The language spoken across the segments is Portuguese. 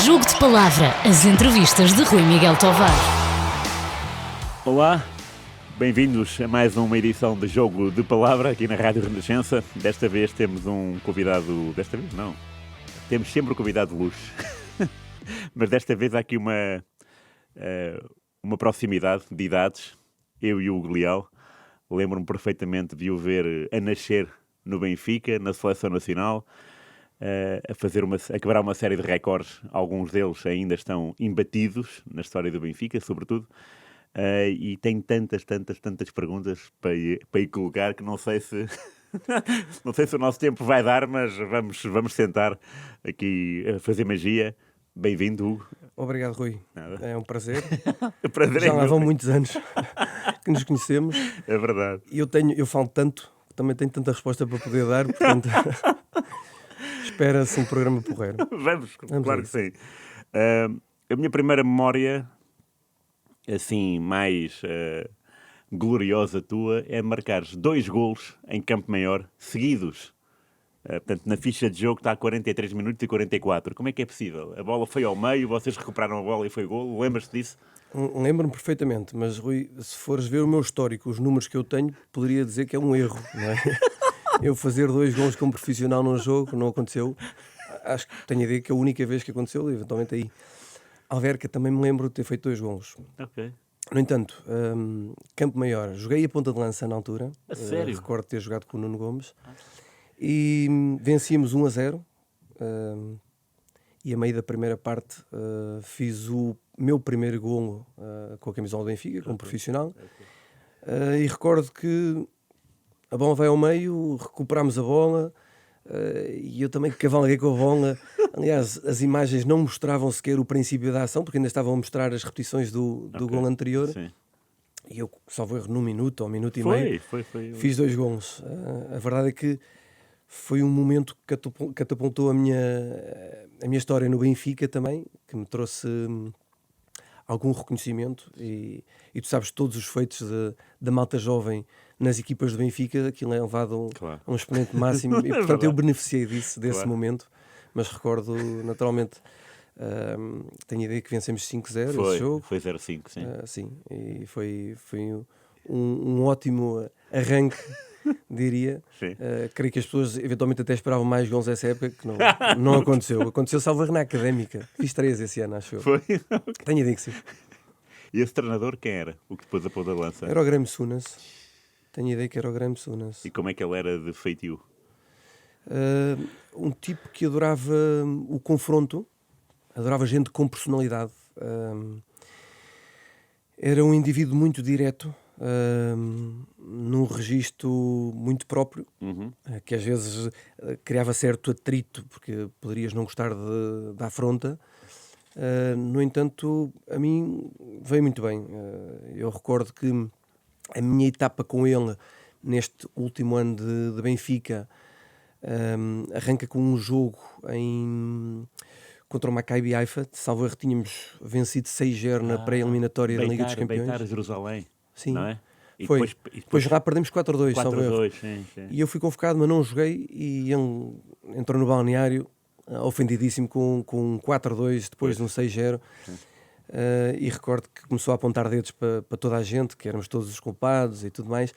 Jogo de Palavra, as entrevistas de Rui Miguel Tovar. Olá, bem-vindos a mais uma edição de Jogo de Palavra aqui na Rádio Renascença. Desta vez temos um convidado... Desta vez não, temos sempre um convidado de luxo. Mas desta vez há aqui uma proximidade de idades. Eu e o Hugo Leal. Lembro-me perfeitamente de o ver a nascer no Benfica, na Seleção Nacional, a quebrar uma série de recordes. Alguns deles ainda estão imbatidos na história do Benfica, sobretudo. E tenho tantas perguntas para ir colocar que não sei se não sei se o nosso tempo vai dar, mas vamos tentar aqui fazer magia. Bem-vindo, Hugo. Obrigado, Rui. Nada. É um prazer. O prazer Já é lá meu. vão muitos anos que nos conhecemos. É verdade. E eu falo tanto, também tenho tanta resposta para poder dar, portanto, espera-se um programa porreiro. Vamos, Vamos claro que sim. A minha primeira memória, assim, mais gloriosa tua, é marcares 2 golos em Campo Maior, seguidos. Portanto, na ficha de jogo está a 43 minutos e 44. Como é que é possível? A bola foi ao meio, vocês recuperaram a bola e foi golo. Lembras-te disso? Lembro-me perfeitamente, mas, Rui, se fores ver o meu histórico, os números que eu tenho, poderia dizer que é um erro, não é? Eu fazer 2 golos como profissional num jogo, não aconteceu. Acho que tenho a ideia que a única vez que aconteceu, eventualmente aí. Alverca também me lembro de ter feito 2 golos. Ok. No entanto, Campo Maior, joguei a ponta de lança na altura. A sério? Recordo ter jogado com o Nuno Gomes. E vencíamos 1-0. E a meio da primeira parte fiz o meu primeiro golo com a camisola do Benfica, como profissional. E recordo que a bola vai ao meio, recuperámos a bola. E eu também cavalguei com a bola. Aliás, as imagens não mostravam sequer o princípio da ação, porque ainda estavam a mostrar as repetições do golo anterior. Sim. E eu, salvo erro, num minuto ou minuto e meio, Foi. fiz 2 golos. A verdade é que foi um momento que catapultou a minha história no Benfica também, que me trouxe algum reconhecimento. E tu sabes, todos os feitos da malta jovem nas equipas do Benfica, aquilo é levado Claro. a um exponente máximo. E, portanto, verdade. eu beneficiei desse Claro. momento. Mas recordo, naturalmente, tenho a ideia que vencemos 5-0 esse jogo. Foi 0-5, sim. Sim, e foi um ótimo arranque, diria. Sim. Creio que as pessoas eventualmente até esperavam mais gols essa época, que não aconteceu. Aconteceu salvo erro na Académica. Fiz 3 esse ano, acho eu. Foi. Tenho a ideia que sim. E esse treinador quem era? O que depois a ponta de lança? Era o Grêmio Sunas. Tenho a ideia que era o Grêmio Sunas. E como é que ele era de feitio? Um tipo que adorava o confronto, adorava gente com personalidade. Era um indivíduo muito direto, num registro muito próprio, que às vezes criava certo atrito, porque poderias não gostar da afronta. No entanto, a mim veio muito bem. Eu recordo que a minha etapa com ele, neste último ano de Benfica, arranca com um jogo contra o Maccabi Haifa. Salvo erro, tínhamos vencido 6-0 na pré-eliminatória da Liga dos Campeões. Beitar Jerusalém, Sim, não é? E foi. Depois lá perdemos 4-2, salvo erro. 4-2, sim. E eu fui convocado, mas não joguei, e ele entrou no balneário ofendidíssimo com 4-2 depois de um 6-0. E recordo que começou a apontar dedos para toda a gente, que éramos todos os culpados e tudo mais,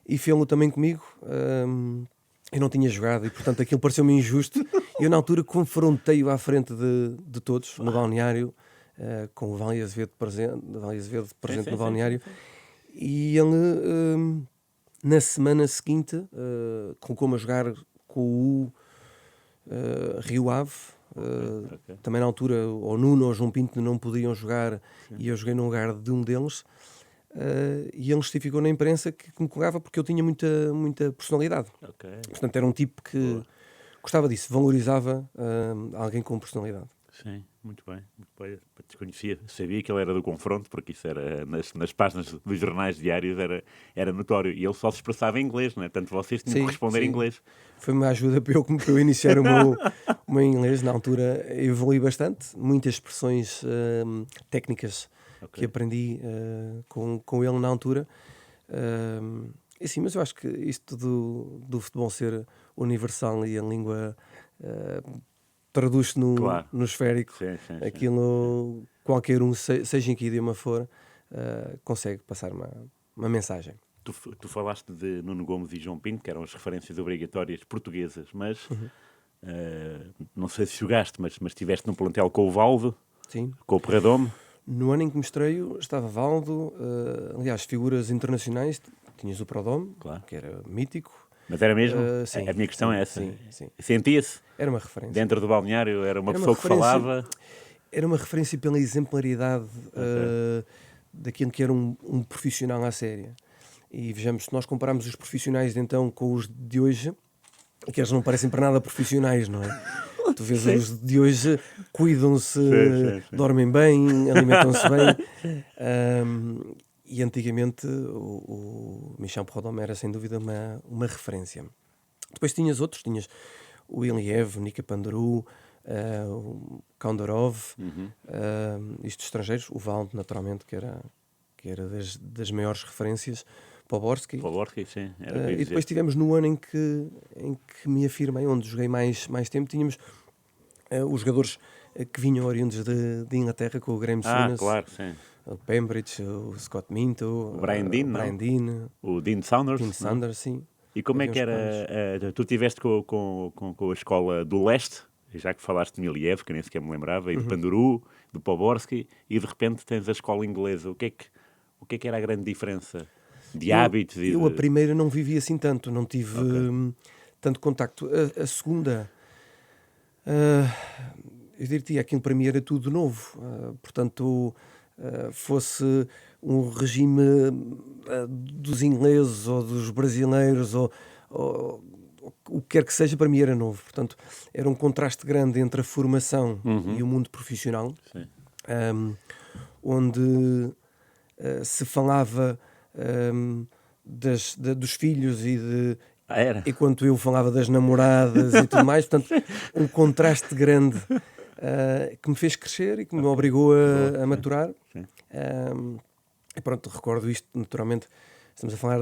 e fê-lo também comigo. Eu não tinha jogado e, portanto, aquilo pareceu-me injusto. Eu, na altura, confrontei-o à frente de todos, no balneário, com o Vali Azevedo presente no balneário. E ele, na semana seguinte, colocou-me a jogar com o Rio Ave. Também na altura, o Nuno ou o João Pinto não podiam jogar. Sim. E eu joguei no lugar de um deles. E ele justificou na imprensa que me colocava porque eu tinha muita personalidade. Portanto, era um tipo que gostava disso, valorizava alguém com personalidade. Sim, muito bem. Desconhecia, sabia que ele era do confronto, porque isso era nas páginas dos jornais diários era notório. E ele só se expressava em inglês, não é? Tanto vocês tinham que responder em inglês. Foi uma ajuda para eu iniciar o meu inglês. Na altura eu evolui bastante, muitas expressões técnicas que aprendi com ele na altura. Sim, mas eu acho que isto do futebol ser universal e a língua traduz-se no, Claro. no esférico. Sim, sim, sim. Aquilo, qualquer um, seja em que idioma for, consegue passar uma mensagem. Tu falaste de Nuno Gomes e João Pinto, que eram as referências obrigatórias portuguesas, mas não sei se jogaste, mas estiveste num plantel com o Valdo, Sim. com o Perradome. No ano em que me estreio estava Valdo, aliás, figuras internacionais, tinhas o Prodome, Claro. que era mítico. Mas era mesmo? Sim, A minha questão sim, é essa. sim. Sentia-se Era uma referência. dentro do balneário, era uma Era pessoa que referência- falava. Era uma referência pela exemplaridade daquilo que era um profissional à séria. E vejamos, se nós compararmos os profissionais de então com os de hoje, que eles não parecem para nada profissionais, não é? Tu vês os de hoje, cuidam-se, Sim. dormem bem, alimentam-se bem. E antigamente o Michel Prudhomme era sem dúvida uma referência. Depois tinhas outros, tinhas o Iliev, o Nika Pandaru, o Kondorov, isto de estrangeiros, o Valdo, naturalmente, que era das maiores referências, Poborski. Poborski, sim. Era o que eu ia E dizer. depois tivemos no ano em que me afirmei, onde joguei mais tempo, tínhamos os jogadores que vinham oriundos de Inglaterra, com o Graham Souness, Claro, sim. o Pembridge, o Scott Minto, O Brian Deane, o não? Brian Deane, O Dean Saunders. Dean não? Sanders, sim. E como é Havia que uns era? Tu estiveste com a escola do leste, já que falaste de Miliev, que nem sequer me lembrava, e de Panduru, do Poborski, e de repente tens a escola inglesa. O que é que era a grande diferença de hábitos? Eu a primeira não vivi assim tanto, não tive tanto contacto. A segunda, eu diria, aquilo para mim era tudo novo. Portanto, fosse um regime dos ingleses ou dos brasileiros ou o que quer que seja, para mim era novo. Portanto, era um contraste grande entre a formação e o mundo profissional, Sim. onde se falava dos filhos Era? enquanto eu falava das namoradas e tudo mais. Portanto, um contraste grande que me fez crescer e que me obrigou a maturar. Sim. E pronto, recordo isto naturalmente. Estamos a falar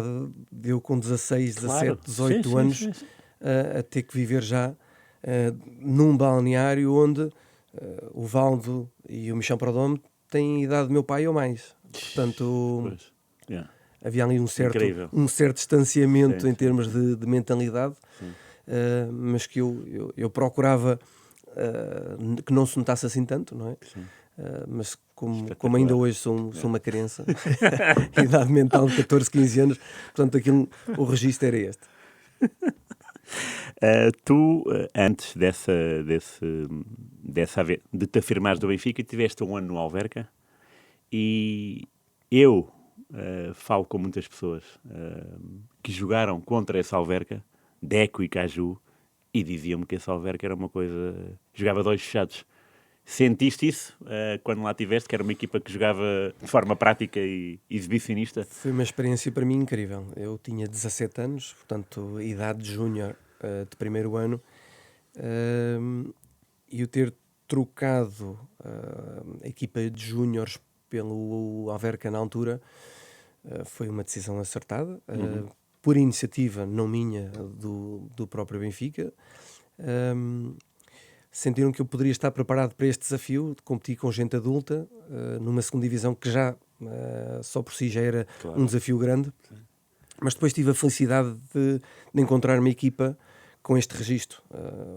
de eu com 16, Claro. 17, 18 Sim, anos sim. a ter que viver já num balneário onde o Valdo e o Michel Prudhomme têm a idade do meu pai ou mais. Portanto, Pois. Yeah. havia ali um Incrível. certo distanciamento Sim, em termos de mentalidade, mas que eu procurava que não se notasse assim tanto, não é? Mas como ainda hoje sou uma criança, idade mental de 14, 15 anos, portanto o registro era este. Tu, antes de te afirmares do Benfica, tiveste um ano no Alverca e eu falo com muitas pessoas que jogaram contra esse Alverca, Deco e Caju, e diziam-me que esse Alverca era uma coisa... jogava de olhos fechados. Sentiste isso quando lá estiveste, que era uma equipa que jogava de forma prática e exibicionista? Foi uma experiência para mim incrível. Eu tinha 17 anos, portanto, idade de júnior de primeiro ano, e o ter trocado a equipa de júniores pelo Alverca na altura foi uma decisão acertada, por iniciativa não minha, do próprio Benfica. Sentiram que eu poderia estar preparado para este desafio de competir com gente adulta numa segunda divisão que já só por si já era um desafio grande. Sim. Mas depois tive a felicidade de encontrar uma equipa com este registro,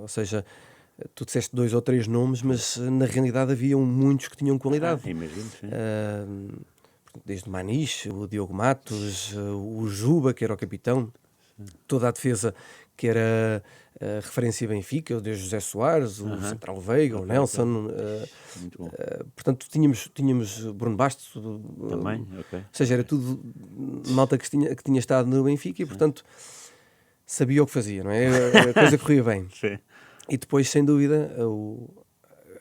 ou seja, tu disseste 2 ou 3 nomes, mas na realidade haviam muitos que tinham qualidade. Imagino, sim. Desde o Maniche, o Diogo Matos, o Juba, que era o capitão, toda a defesa que era referência Benfica, o José Soares, o Central Veiga, o Nelson. Muito bom. Portanto, tínhamos Bruno Bastos. Também, ou seja, era tudo malta que tinha estado no Benfica e, portanto, sabia o que fazia, não é? A coisa corria bem. Sim. E depois, sem dúvida,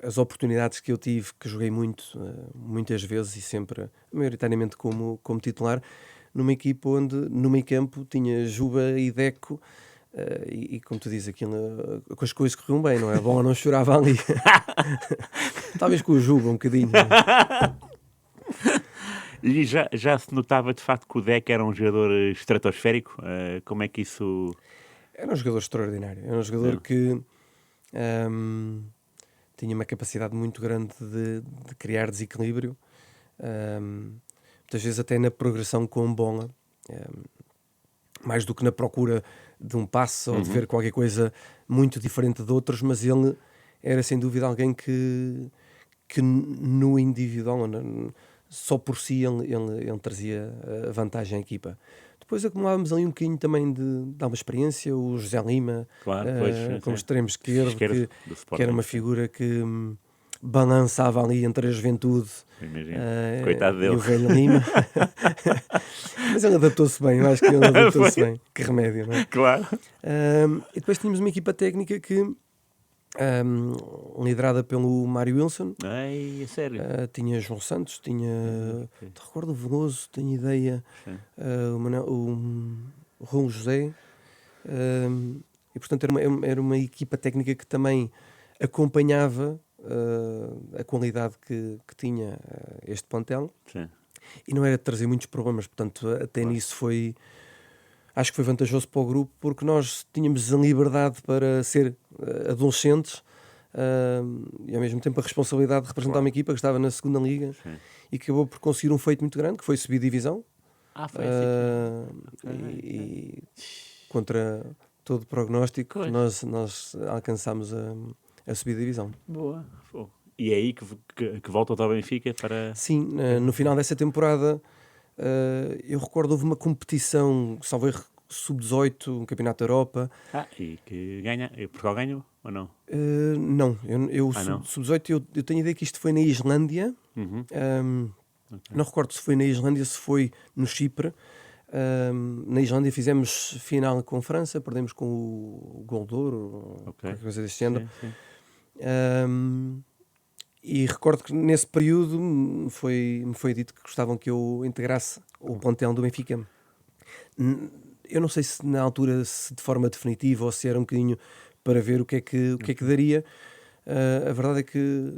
as oportunidades que eu tive, que joguei muitas vezes e sempre, maioritariamente como titular, numa equipa onde no meio campo tinha Juba e Deco, e como tu dizes, aquilo, com as coisas corriam bem, não é? A bola não chorava ali. Talvez com o Juba um bocadinho. E já se notava de facto que o Deco era um jogador estratosférico? Como é que isso... Era um jogador extraordinário. Era um jogador que tinha uma capacidade muito grande de criar desequilíbrio, muitas vezes até na progressão com bola, mais do que na procura de um passe ou de ver qualquer coisa muito diferente de outros, mas ele era sem dúvida alguém que no individual, só por si, ele trazia a vantagem à equipa. Depois acumulávamos ali um bocadinho também de alguma experiência, o José Lima, Claro, pois, como sim. extremo esquerdo, Esquerdo do que Sporting, era uma sim. figura que balançava ali entre a juventude Imagino. Coitado e dele. o velho Lima. Mas ele adaptou-se bem, eu acho que ele adaptou-se Foi. bem. Que remédio, não é? Claro. E depois tínhamos uma equipa técnica que, liderada pelo Mário Wilson, Ai, é sério. tinha João Santos, tinha, ok. te recordo, o Veloso, tenho ideia, Sim. o Raul José, e portanto era uma equipa técnica que também acompanhava a qualidade que tinha este plantel, Sim. e não era de trazer muitos problemas, portanto até nisso acho que foi vantajoso para o grupo, porque nós tínhamos a liberdade para ser adolescentes, e ao mesmo tempo a responsabilidade de representar Claro. uma equipa que estava na segunda liga, Sim. e que acabou por conseguir um feito muito grande, que foi subir divisão, Foi assim. e contra todo o prognóstico, Pois. nós alcançámos a subir divisão. Boa. E é aí que volta ao Benfica para... Sim, no final dessa temporada, eu recordo, houve uma competição, salvo erro, sub-18, um campeonato da Europa. E que ganha... E Portugal ganhou ou não? Não, eu não? sub-18, eu tenho a ideia que isto foi na Islândia. Uhum. Não recordo se foi na Islândia, se foi no Chipre. Na Islândia fizemos final com França, perdemos com o Gol de Ouro, qualquer coisa deste género. Sim. E recordo que nesse período me foi dito que gostavam que eu integrasse o plantel do Benfica. Eu não sei se na altura, se de forma definitiva, ou se era um bocadinho para ver o que é que daria. A verdade é que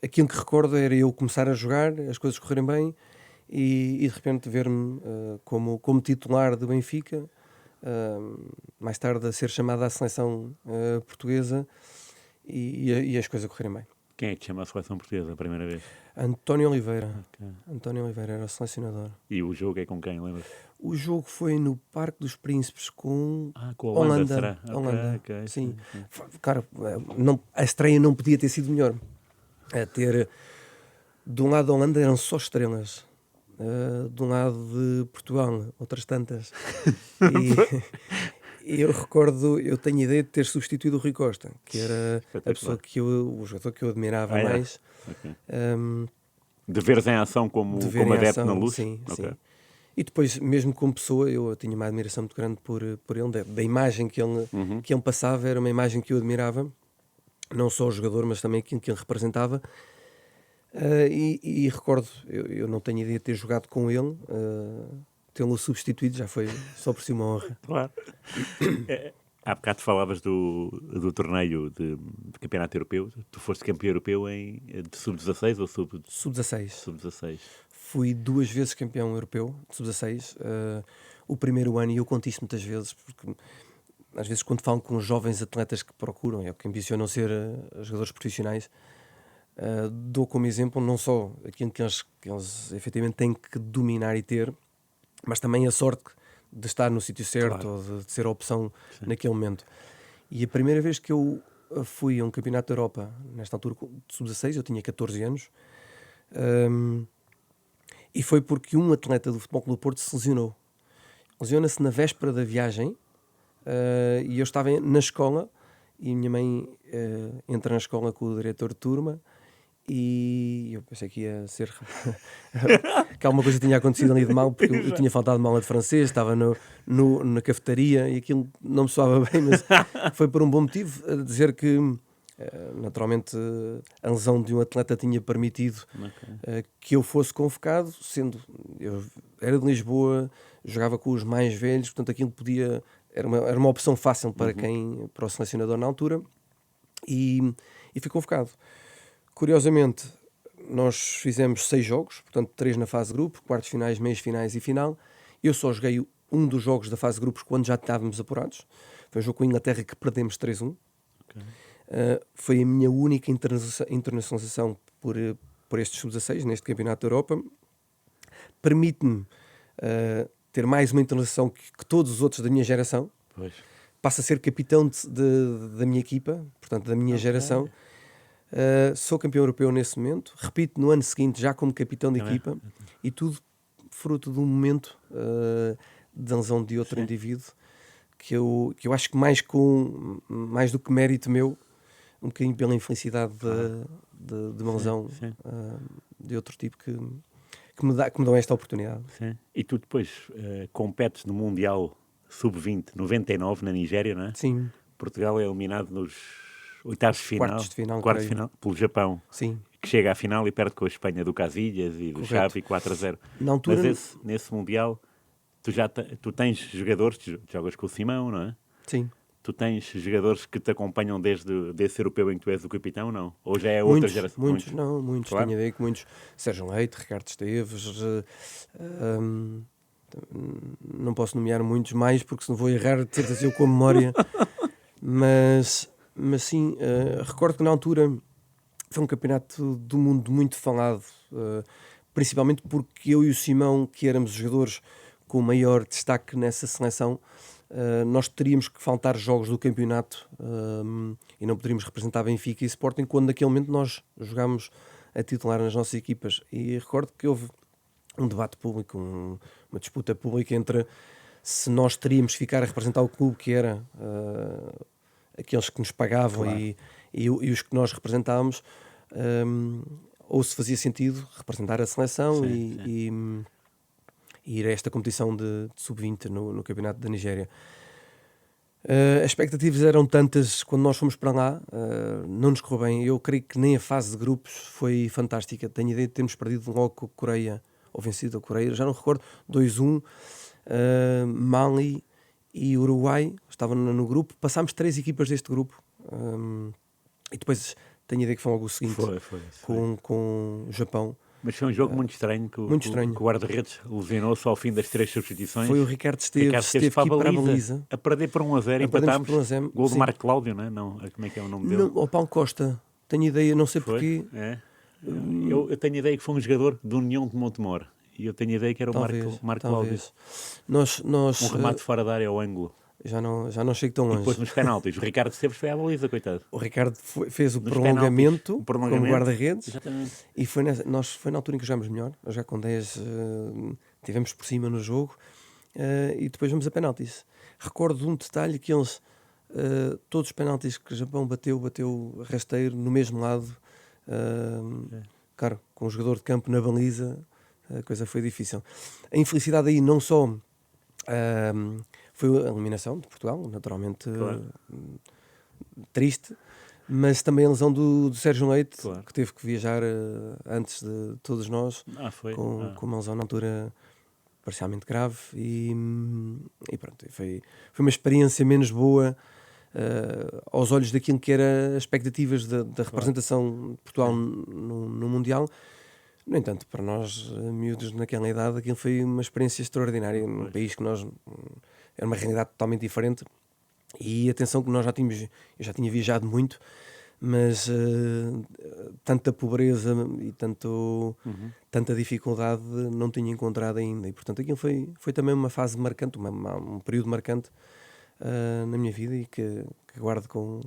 aquilo que recordo era eu começar a jogar, as coisas correrem bem, e de repente ver-me como titular do Benfica, mais tarde a ser chamado à seleção portuguesa, e as coisas correrem bem. Quem é que chama a seleção portuguesa a primeira vez? António Oliveira. Ok. António Oliveira era o selecionador. E o jogo é com quem, lembras? O jogo foi no Parque dos Príncipes com Com a Holanda, será? Holanda, Ok, sim. Cara, a estreia não podia ter sido melhor. De um lado da Holanda eram só estrelas. De um lado de Portugal, outras tantas. E eu recordo, eu tenho ideia de ter substituído o Rui Costa, que era a pessoa o jogador que eu admirava mais. Ok. De veres em ação como adepto na luz? Sim, Ok. sim. E depois, mesmo como pessoa, eu tinha uma admiração muito grande por ele, da imagem que ele passava, era uma imagem que eu admirava, não só o jogador, mas também aquilo que ele representava. E recordo, eu não tenho ideia de ter jogado com ele, tê-lo substituído já foi só por si uma honra. Claro. Há bocado falavas do torneio de campeonato europeu. Tu foste campeão europeu de sub-16 ou Sub-16. sub-16? Fui 2 vezes campeão europeu de sub-16. O primeiro ano, e eu conto isto muitas vezes, porque às vezes quando falo com os jovens atletas que procuram, que ambicionam ser jogadores profissionais, dou como exemplo não só aquilo que eles efetivamente têm que dominar e ter, mas também a sorte de estar no sítio certo, Claro. ou de ser a opção naquele momento. E a primeira vez que eu fui a um campeonato da Europa, nesta altura de sub-16, eu tinha 14 anos, e foi porque um atleta do Futebol Clube do Porto se lesionou. Lesiona-se na véspera da viagem, e eu estava na escola, e a minha mãe entra na escola com o diretor de turma, e eu pensei que ia ser que alguma coisa tinha acontecido ali de mal, porque eu tinha faltado uma aula de francês, estava na cafetaria e aquilo não me soava bem, mas foi por um bom motivo, a dizer que naturalmente a lesão de um atleta tinha permitido que eu fosse convocado, sendo eu era de Lisboa, jogava com os mais velhos, portanto aquilo era uma opção fácil para o selecionador na altura, e fui convocado. Curiosamente, nós fizemos 6 jogos, portanto 3 na fase de grupo, quartos finais, meios finais e final. Eu só joguei um dos jogos da fase de grupos quando já estávamos apurados. Foi um jogo com a Inglaterra que perdemos 3-1. Foi a minha única internacionalização por estes sub-16 neste Campeonato da Europa. Permite-me ter mais uma internacionalização que todos os outros da minha geração. Pois. Passo a ser capitão da minha equipa, portanto da minha geração. Sou campeão europeu nesse momento, repito no ano seguinte já como capitão de equipa, e tudo fruto de um momento de lesão de outro indivíduo que eu acho que mais do que mérito meu, um bocadinho pela infelicidade de uma lesão de outro tipo que me dão esta oportunidade. Sim. E tu depois competes no Mundial Sub-20 99 na Nigéria, não é? Sim. Portugal é eliminado nos oitavos de final, quartos de final, pelo Japão. Sim. Que chega à final e perde com a Espanha do Casillas e do Xavi 4-0. Na altura... Mas nesse Mundial tu tens jogadores, tu jogas com o Simão, não é? Sim. Tu tens jogadores que te acompanham desde esse europeu em que tu és o capitão, não? Ou já é outra geração? Muitos. Claro. Tenho ideia que muitos. Sérgio Leite, Ricardo Esteves... não posso nomear muitos mais porque senão vou errar de certeza eu com a memória. mas sim, recordo que na altura foi um campeonato do mundo muito falado, principalmente porque eu e o Simão, que éramos os jogadores com o maior destaque nessa seleção, nós teríamos que faltar jogos do campeonato e não poderíamos representar Benfica e Sporting quando naquele momento nós jogámos a titular nas nossas equipas. E recordo que houve um debate público, uma disputa pública entre se nós teríamos que ficar a representar o clube que era aqueles que nos pagavam, claro, e os que nós representávamos, ou se fazia sentido representar a seleção e ir a esta competição de sub-20 no Campeonato da Nigéria. As expectativas eram tantas quando nós fomos para lá, não nos correu bem. Eu creio que nem a fase de grupos foi fantástica. Tenho a ideia de termos perdido logo com a Coreia, ou vencido a Coreia, já não recordo, 2-1, Mali e Uruguai estavam no grupo. Passámos 3 equipas deste grupo, e depois tenho a ideia que foi logo o seguinte, foi. Com o Japão. Mas foi um jogo muito estranho, que o guarda-redes lesionou-se ao fim das 3 substituições. Foi o Ricardo Esteves que esteve aqui para a baliza. A perder por 1-0, empatámos. Gol do Marco Cláudio, não é? Não, como é que é o nome dele? O Paulo Costa, tenho ideia, não sei porquê. É. Eu tenho a ideia que foi um jogador do União de Montemor. E eu tenho a ideia que era o Marco Cláudio. Um remate fora da área ao ângulo. Já não chego tão longe. E depois nos penaltis, o Ricardo Esteves foi à baliza, coitado. O Ricardo fez o prolongamento como guarda-redes. Exatamente. E foi na altura em que jogámos melhor. Nós já com 10 tivemos por cima no jogo, e depois vamos a penaltis. Recordo de um detalhe que eles, todos os penaltis que o Japão bateu rasteiro no mesmo lado. Claro, com o jogador de campo na baliza, a coisa foi difícil. A infelicidade aí não só foi a eliminação de Portugal, naturalmente, claro, triste, mas também a lesão do Sérgio Leite, claro, que teve que viajar antes de todos nós, com uma lesão na altura parcialmente grave, e pronto, foi uma experiência menos boa aos olhos daquilo que era as expectativas da representação de Portugal no Mundial. No entanto, para nós, miúdos naquela idade, aquilo foi uma experiência extraordinária, num país que nós... Era uma realidade totalmente diferente, e atenção que nós eu já tinha viajado muito, mas tanta pobreza e tanta dificuldade não tinha encontrado ainda, e portanto aquilo foi também uma fase marcante, um período marcante na minha vida, e que guardo com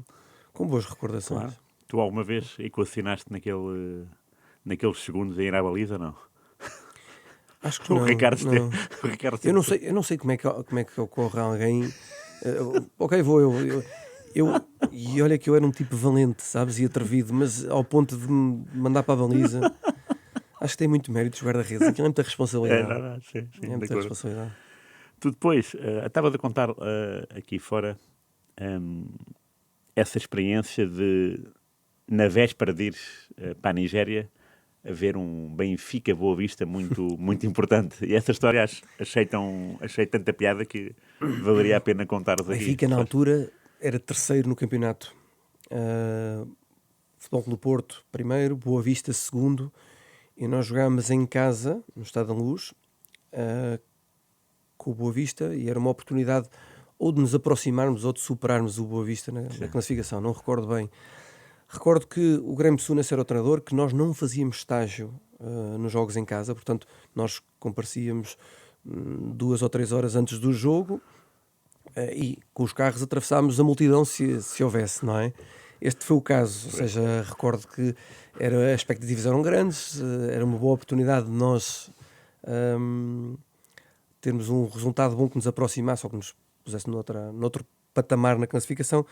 boas recordações. Claro. Tu alguma vez equacionaste naqueles segundos a ir à baliza, não? Acho que não. O Ricardo eu não sei como é que ocorre a alguém. Ok, vou eu. E olha que eu era um tipo valente, sabes, e atrevido, mas ao ponto de me mandar para a baliza, acho que tem muito mérito os guarda-redes. Aquilo é muita responsabilidade. Sim, é muita responsabilidade. Tu depois, estava a contar aqui fora essa experiência de, na véspera de ires para a Nigéria, haver um Benfica Boa Vista muito, muito importante. E essa história achei tanta piada que valeria a pena contar-vos aqui. Benfica, na altura, era terceiro no campeonato. Futebol Clube do Porto, primeiro, Boa Vista, segundo. E nós jogámos em casa, no Estado da Luz, com o Boa Vista, e era uma oportunidade ou de nos aproximarmos ou de superarmos o Boa Vista na classificação, não recordo bem. Recordo que o Graham Souness era o treinador, que nós não fazíamos estágio nos jogos em casa, portanto nós comparecíamos 2 ou 3 horas antes do jogo e com os carros atravessámos a multidão se houvesse, não é? Este foi o caso, ou seja, recordo que as expectativas eram grandes, era uma boa oportunidade de nós termos um resultado bom que nos aproximasse ou que nos pusesse noutro patamar na classificação.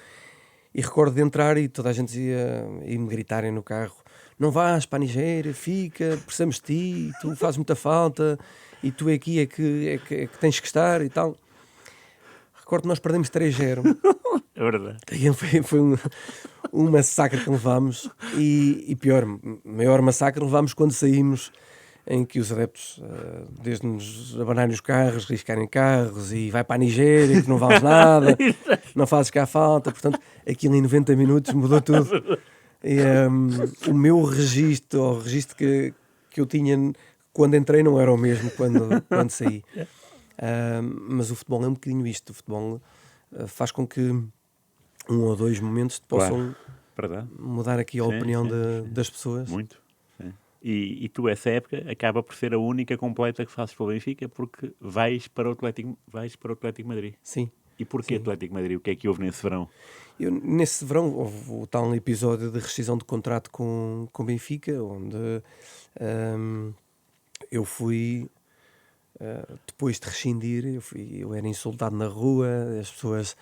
E recordo de entrar e toda a gente ia me gritarem no carro: não vais para a Nigéria, fica, precisamos de ti, tu fazes muita falta e tu aqui é que tens que estar e tal. Recordo que nós perdemos 3-0. É verdade. Foi um massacre que levámos e pior, maior massacre levámos quando saímos, em que os adeptos desde-nos abanarem os carros, riscarem carros e vai para a Nigéria, que não vales nada, não fazes cá falta. Portanto, aquilo em 90 minutos mudou tudo. E, o meu registro, o registro que eu tinha quando entrei não era o mesmo quando saí. Mas o futebol é um bocadinho isto. O futebol faz com que 1 ou 2 momentos possam mudar aqui a opinião das pessoas. Muito. E tu, essa época, acaba por ser a única completa que fazes para o Benfica, porque vais para o Atlético Madrid. Sim. E porquê Atlético Madrid? O que é que houve nesse verão? Nesse verão houve o tal episódio de rescisão de contrato com o Benfica, onde eu fui, depois de rescindir, eu era insultado na rua, as pessoas...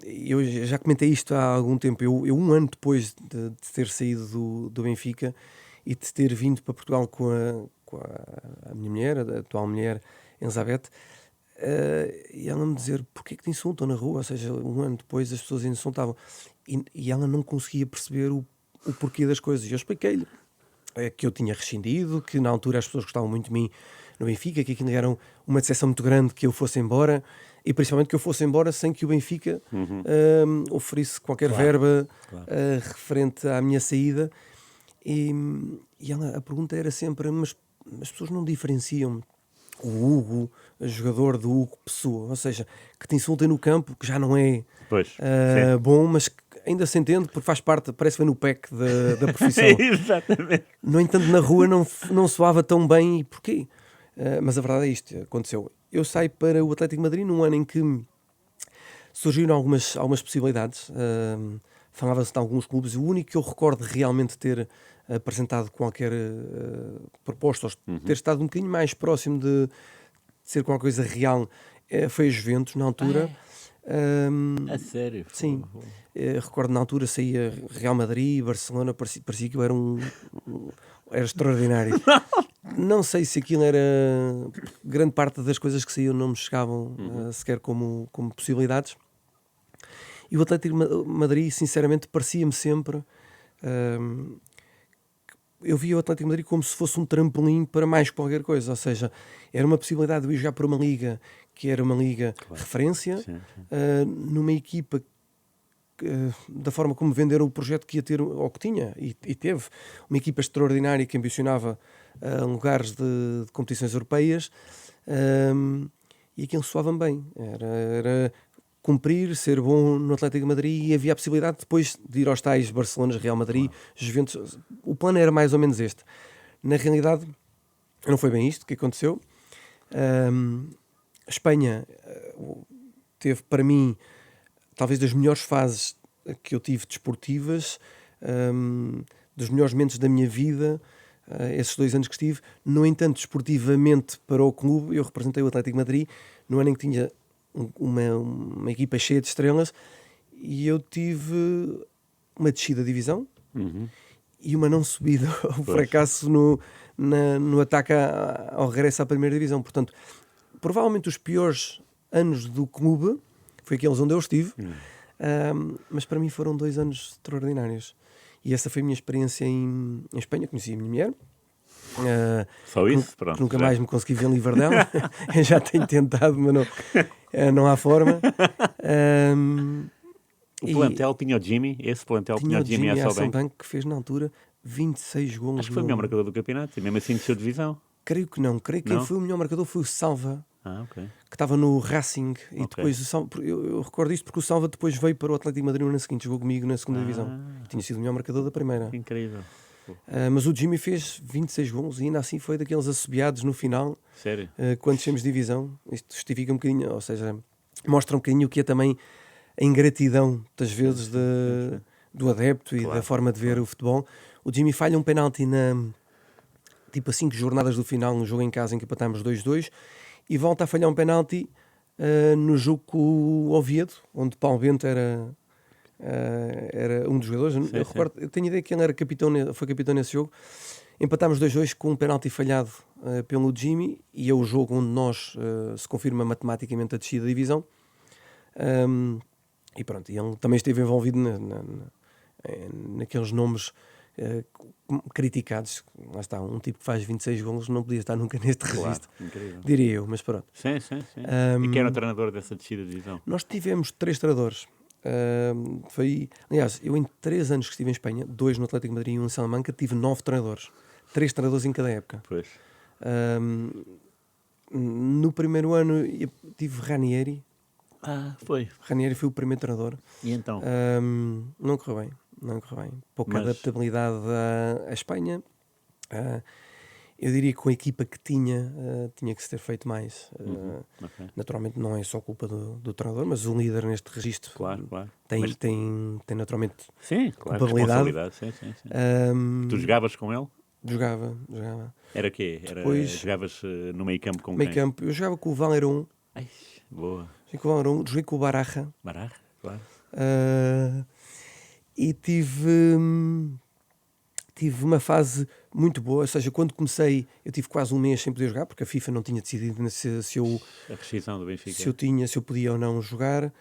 eu já comentei isto há algum tempo. Eu 1 ano depois de ter saído do Benfica e de ter vindo para Portugal com a minha mulher, a atual mulher, Elizabeth, e ela me dizer: porquê que te insultam na rua? Ou seja, 1 ano depois as pessoas insultavam e ela não conseguia perceber o porquê das coisas. E eu expliquei-lhe que eu tinha rescindido, que na altura as pessoas gostavam muito de mim no Benfica, que aquilo era uma decepção muito grande que eu fosse embora, e principalmente que eu fosse embora sem que o Benfica oferisse qualquer verba referente à minha saída. E a pergunta era sempre: mas as pessoas não diferenciam o Hugo, jogador, do Hugo pessoa? Ou seja, que te insultem no campo, que já não é bom, mas que ainda se entende porque faz parte, parece que vem no PEC da profissão. Exatamente. No entanto, na rua não soava tão bem. E porquê? Mas a verdade é isto, aconteceu. Eu saio para o Atlético de Madrid num ano em que surgiram algumas possibilidades. Falava-se de alguns clubes. O único que eu recordo realmente ter apresentado qualquer proposta, ou ter estado um bocadinho mais próximo de ser qualquer coisa real, foi a Juventus, na altura. A sério? Sim. Recordo na altura saía Real Madrid, Barcelona, parecia que eu era era extraordinário. Não sei se aquilo era... Grande parte das coisas que saíam não me chegavam sequer como possibilidades. E o Atlético de Madrid, sinceramente, parecia-me sempre... eu via o Atlético de Madrid como se fosse um trampolim para mais qualquer coisa. Ou seja, era uma possibilidade de eu jogar por uma liga que era uma liga referência, numa equipa da forma como venderam o projeto que ia ter, ou que tinha, e teve, uma equipa extraordinária que ambicionava lugares de competições europeias, e aquilo soava-me bem. Era cumprir, ser bom no Atlético de Madrid, e havia a possibilidade depois de ir aos tais Barcelona, Real Madrid, Juventus. O plano era mais ou menos este. Na realidade, não foi bem isto que aconteceu. A Espanha teve, para mim, talvez das melhores fases que eu tive desportivas, dos melhores momentos da minha vida, esses 2 anos que estive. No entanto, desportivamente, para o clube, eu representei o Atlético de Madrid no ano em que tinha uma equipa cheia de estrelas, e eu tive uma descida de divisão e uma não subida, o fracasso no ataque ao regresso à primeira divisão. Portanto, provavelmente os piores anos do clube foi aqueles onde eu estive, mas para mim foram 2 anos extraordinários. E essa foi a minha experiência em Espanha. Conheci a minha mulher. Só isso? Pronto. Nunca mais me consegui ver livre dela. Eu já tenho tentado, mas não há forma. O plantel tinha o Jimmy, esse plantel tinha o Jimmy Hasselbank, que fez na altura 26 golos. Acho que foi o melhor marcador do campeonato, e mesmo assim desceu divisão. Creio que não. Creio que quem foi o melhor marcador foi o Salva, ok. que estava no Racing, e Ok. depois eu recordo isto porque o Salva depois veio para o Atlético de Madrid no ano seguinte, jogou comigo na segunda divisão. Tinha sido o melhor marcador da primeira. Que incrível. Mas o Jimmy fez 26 gols e ainda assim foi daqueles assobiados no final, Sério? quando descemos de divisão. Isto justifica um bocadinho, ou seja, mostra um bocadinho o que é também a ingratidão, das vezes, do adepto e Claro, da forma de ver o futebol. O Jimmy falha um penalti tipo a 5 jornadas do final, no jogo em casa em que empatámos 2-2, e volta a falhar um penalti no jogo com o Oviedo, onde Paulo Bento era um dos jogadores. Sim, Eu recordo, eu tenho ideia que ele era foi capitão nesse jogo. Empatámos 2-2 com um penalti falhado pelo Jimmy, e é o jogo onde nós se confirma matematicamente a descida da divisão. E pronto, e ele também esteve envolvido naqueles nomes criticados. Lá está, um tipo que faz 26 golos não podia estar nunca neste registro, Incrível. diria eu, mas pronto. Sim. E quem era o treinador dessa descida de divisão? Nós tivemos 3 treinadores. Aliás, eu em 3 anos que estive em Espanha, 2 no Atlético de Madrid e 1 em Salamanca, tive 9 treinadores. 3 treinadores em cada época. Pois. No primeiro ano eu tive Ranieri. Foi. Ranieri foi o primeiro treinador. E então? Não correu bem. Pouca Mas- adaptabilidade à Espanha. Eu diria que com a equipa que tinha que se ter feito mais. Ok. Naturalmente não é só culpa do treinador, mas o líder neste registro Claro. tem naturalmente Sim, claro. culpabilidade. Responsabilidade. Sim. Tu jogavas com ele? Jogava. Era quê? Depois- Jogavas no meio campo com Meio quem? campo. Eu jogava com o Valerón, Ai, boa. joguei com o Baraja. Barra, claro. E tive uma fase muito boa, ou seja, quando comecei eu tive quase um mês sem poder jogar, porque a FIFA não tinha decidido se eu A rescisão do Benfica. se eu podia ou não jogar.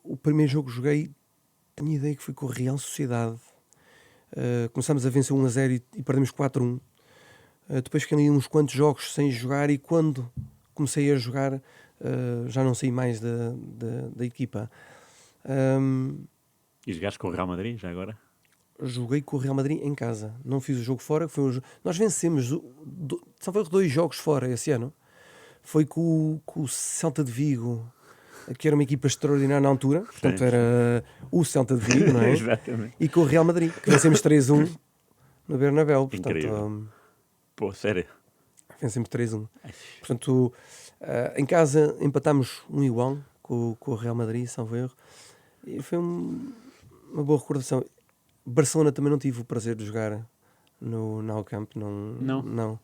O primeiro jogo que joguei, tinha ideia que foi com a Real Sociedade. Começámos a vencer 1-0 e perdemos 4-1. Depois fiquei ali uns quantos jogos sem jogar, e quando comecei a jogar já não saí mais da equipa. E jogaste com o Real Madrid, já agora? Joguei com o Real Madrid em casa, não fiz o jogo fora. Nós vencemos só foi 2 jogos fora esse ano. Foi com o Celta de Vigo, que era uma equipa extraordinária na altura, portanto era o Celta de Vigo, não é? Exatamente. E com o Real Madrid, que vencemos 3-1 no Bernabéu. Portanto, Incrível. Pô, sério. vencemos 3-1. Portanto, em casa empatámos 1-1 com o Real Madrid, salvo erro, e foi uma boa recordação. Barcelona também não tive o prazer de jogar no Nou Camp, não.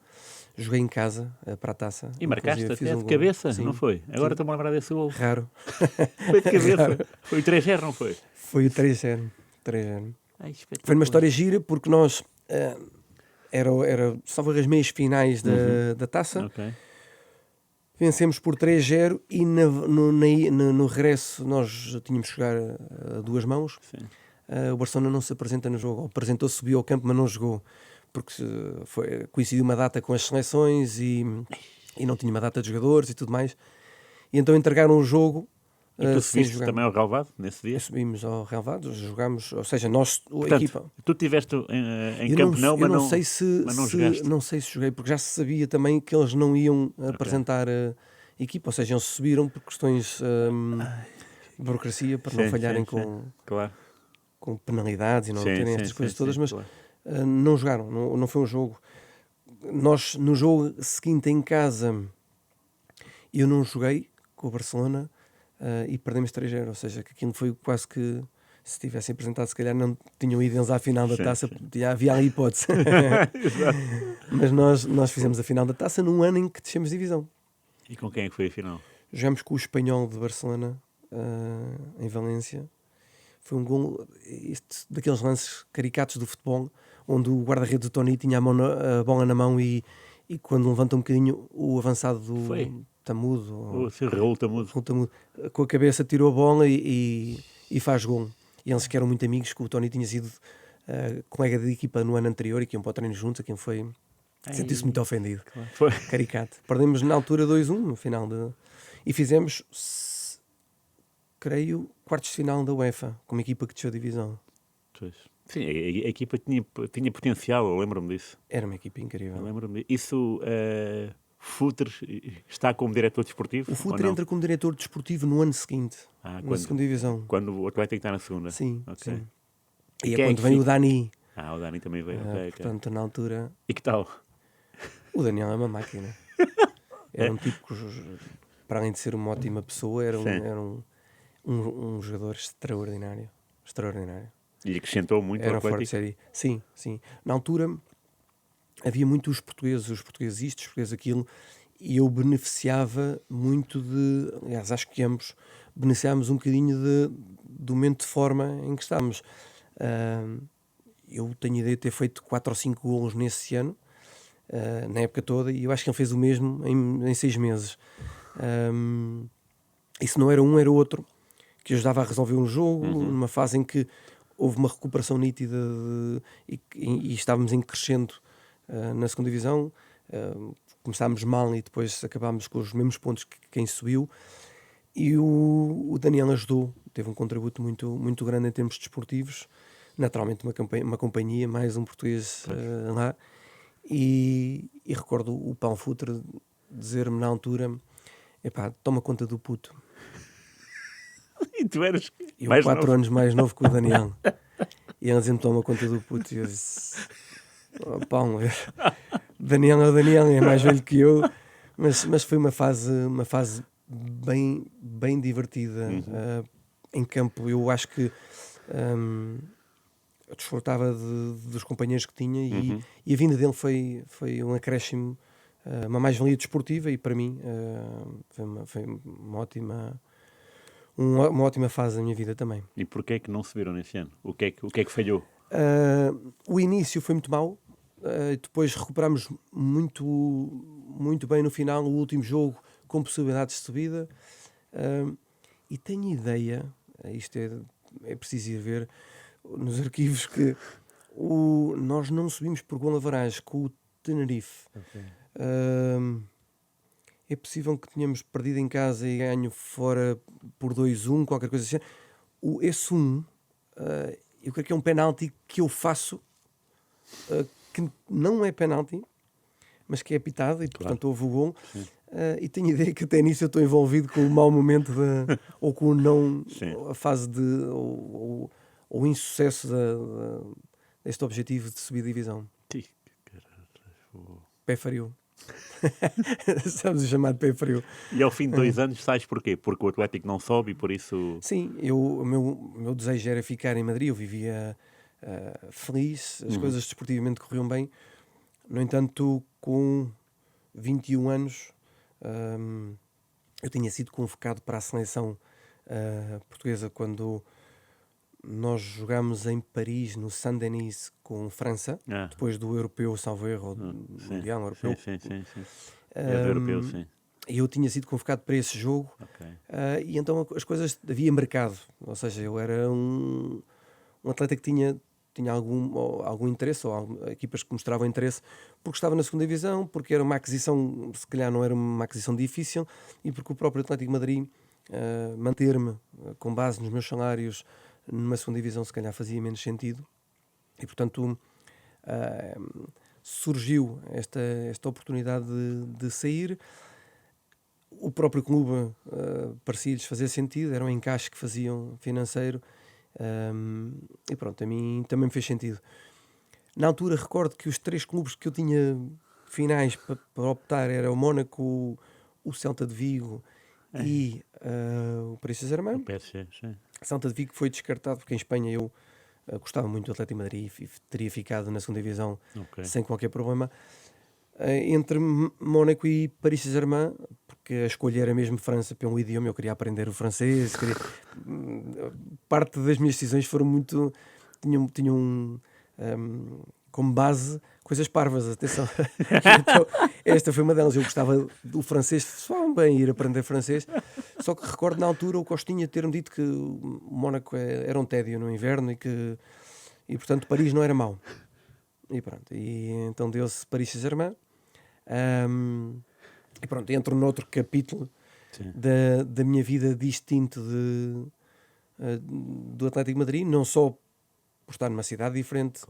Joguei em casa para a taça. E marcaste Inclusive, até fiz de um gol. cabeça, Sim. não foi? Agora estou-me a lembrar desse gol. Raro. Foi de cabeça. Foi o 3-0, não foi? Foi o 3-0. Ai, espetacular. Foi uma história gira, porque nós era salvo as meias finais da taça. Ok. Vencemos por 3-0 e no regresso nós tínhamos que jogar a 2 mãos. Sim. O Barcelona não se apresenta no jogo. Apresentou, subiu ao campo, mas não jogou, porque coincidiu uma data com as seleções e não tinha uma data de jogadores e tudo mais. E então entregaram o jogo E tu sem subiste jogar. também ao relvado nesse dia? Subimos ao relvado, jogámos, ou seja, nós, a Portanto, equipa. tu estiveste em Eu campo eu mas não sei se, mas não jogaste. não sei se joguei, porque já se sabia também que eles não iam apresentar a equipa, ou seja, eles subiram por questões de burocracia, para não Sim, falharem sim. Claro. com penalidades e não terem estas coisas todas, mas claro. não jogaram, não foi um jogo. Nós, no jogo seguinte em casa, eu não joguei com o Barcelona e perdemos 3-0, ou seja, que aquilo foi quase que, se tivessem apresentado, se calhar não tinham ido eles à final da taça, já havia ali hipótese. Mas nós fizemos a final da taça num ano em que descemos divisão. E com quem é que foi a final? Jogamos com o Espanhol de Barcelona em Valência. Foi um gol, daqueles lances caricatos do futebol, onde o guarda-redes do Toni tinha a bola na mão e quando levanta um bocadinho, o avançado do Tamudo, O seu Raul Tamudo. com a cabeça tirou a bola e faz gol. E eles que eram muito amigos, que o Toni tinha sido colega de equipa no ano anterior e que iam para o treino juntos, a quem foi... Sentiu-se muito ofendido. Claro. Foi. Caricato. Perdemos na altura 2-1 no final e fizemos, creio, quartos de final da UEFA, com uma equipa que desceu a divisão. Pois. Sim, a equipa tinha potencial, eu lembro-me disso. Era uma equipa incrível. Eu lembro-me disso. Isso Futre está como diretor desportivo? O Futre entra como diretor desportivo no ano seguinte, na segunda divisão. Quando o Atlético está na segunda? Sim, okay. sim. E é quando vem o Dani. O Dani também veio. Portanto, na altura... E que tal? O Daniel é uma máquina. Era um tipo que, para além de ser uma ótima pessoa, era um jogador extraordinário. Extraordinário. E acrescentou muito era ao Atlético? Fora de série. Sim, sim. Na altura havia muito os portugueses isto, os portugueses aquilo, e eu beneficiava muito de... Aliás, acho que ambos beneficiámos um bocadinho do momento de forma em que estávamos. Eu tenho a ideia de ter feito 4 ou 5 golos nesse ano, na época toda, e eu acho que ele fez o mesmo em 6 meses. E se não era um, era outro, que ajudava a resolver um jogo, numa fase em que houve uma recuperação nítida e estávamos em crescendo na segunda divisão. Começámos mal e depois acabámos com os mesmos pontos que quem subiu, e o Daniel ajudou, teve um contributo muito, muito grande em termos desportivos, naturalmente uma companhia, mais um português lá, e recordo o Paulo Futre dizer-me na altura: epá, toma conta do puto. E tu eras eu 4 anos mais novo que o Daniel, e ele dizia-me: toma conta do puto, e eu disse: Paulo, Daniel é o Daniel, é mais velho que eu, mas foi uma fase bem, bem divertida. Em campo, eu acho que eu desfrutava dos companheiros que tinha, e a vinda dele foi um acréscimo, uma mais-valia desportiva, e para mim foi uma ótima fase da minha vida também. E porquê é que não subiram nesse ano? O que é que falhou? O início foi muito mau, depois recuperámos muito, muito bem no final, no último jogo, com possibilidades de subida, e tenho ideia, isto é preciso ir ver nos arquivos, que nós não subimos por gol average com o Tenerife. Okay. É possível que tenhamos perdido em casa e ganho fora por 2-1, qualquer coisa assim. Esse 1, eu creio que é um penalti que eu faço, que não é penalti, mas que é pitado, e portanto houve o gol. E tenho a ideia que até nisso eu estou envolvido com o mau momento ou com o não, a fase ou o insucesso deste objetivo de subir a divisão. Pé frio. Estamos a chamar de pé frio. E ao fim de 2 anos sais porquê? Porque o Atlético não sobe e por isso... Sim, o meu desejo era ficar em Madrid, eu vivia feliz, as coisas desportivamente corriam bem. No entanto, com 21 anos, eu tinha sido convocado para a seleção portuguesa quando nós jogámos em Paris, no Saint-Denis, com França, depois do europeu, salvo erro, mundial europeu. Sim. É do europeu, sim. E eu tinha sido convocado para esse jogo, e então as coisas havia mercado, ou seja, eu era um atleta que tinha algum interesse, ou equipas que mostravam interesse, porque estava na segunda divisão, porque era uma aquisição, se calhar não era uma aquisição difícil, e porque o próprio Atlético de Madrid manter-me com base nos meus salários numa segunda divisão se calhar fazia menos sentido, e portanto surgiu esta oportunidade de sair. O próprio clube parecia-lhes fazer sentido, era um encaixe que faziam financeiro, e pronto, a mim também me fez sentido. Na altura recordo que os 3 clubes que eu tinha finais para optar era o Mónaco, o Celta de Vigo e o Paris Saint-Germain. Celta de Vigo foi descartado porque em Espanha eu gostava muito do Atlético de Madrid e teria ficado na segunda divisão sem qualquer problema. Entre Mónaco e Paris Saint-Germain, porque a escolha era mesmo França pelo idioma, eu queria aprender o francês, parte das minhas decisões foram muito... tinham como base coisas parvas, atenção. Então, esta foi uma delas. Eu gostava do francês, só bem ir aprender francês, só que recordo na altura o Costinha ter-me dito que o Mónaco era um tédio no inverno e portanto Paris não era mau. E pronto, e então deu-se Paris Saint-Germain. E pronto, entro noutro capítulo da minha vida distinto do Atlético de Madrid, não só por estar numa cidade diferente,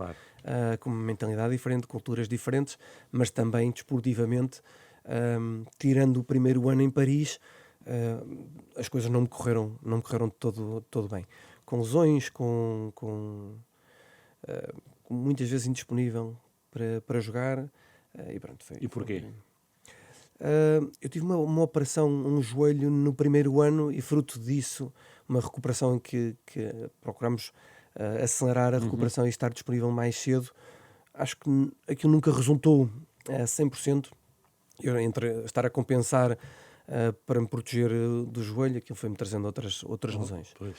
com uma mentalidade diferente, culturas diferentes, mas também desportivamente tirando o primeiro ano em Paris, as coisas não me correram todo bem. Com lesões, muitas vezes indisponível para jogar. E pronto, E porquê? Eu tive uma operação, um joelho no primeiro ano e fruto disso, uma recuperação em que procuramos acelerar a recuperação e estar disponível mais cedo. Acho que aquilo nunca resultou a 100%. Eu, entre estar a compensar para me proteger do joelho, aquilo foi-me trazendo outras lesões. Pois.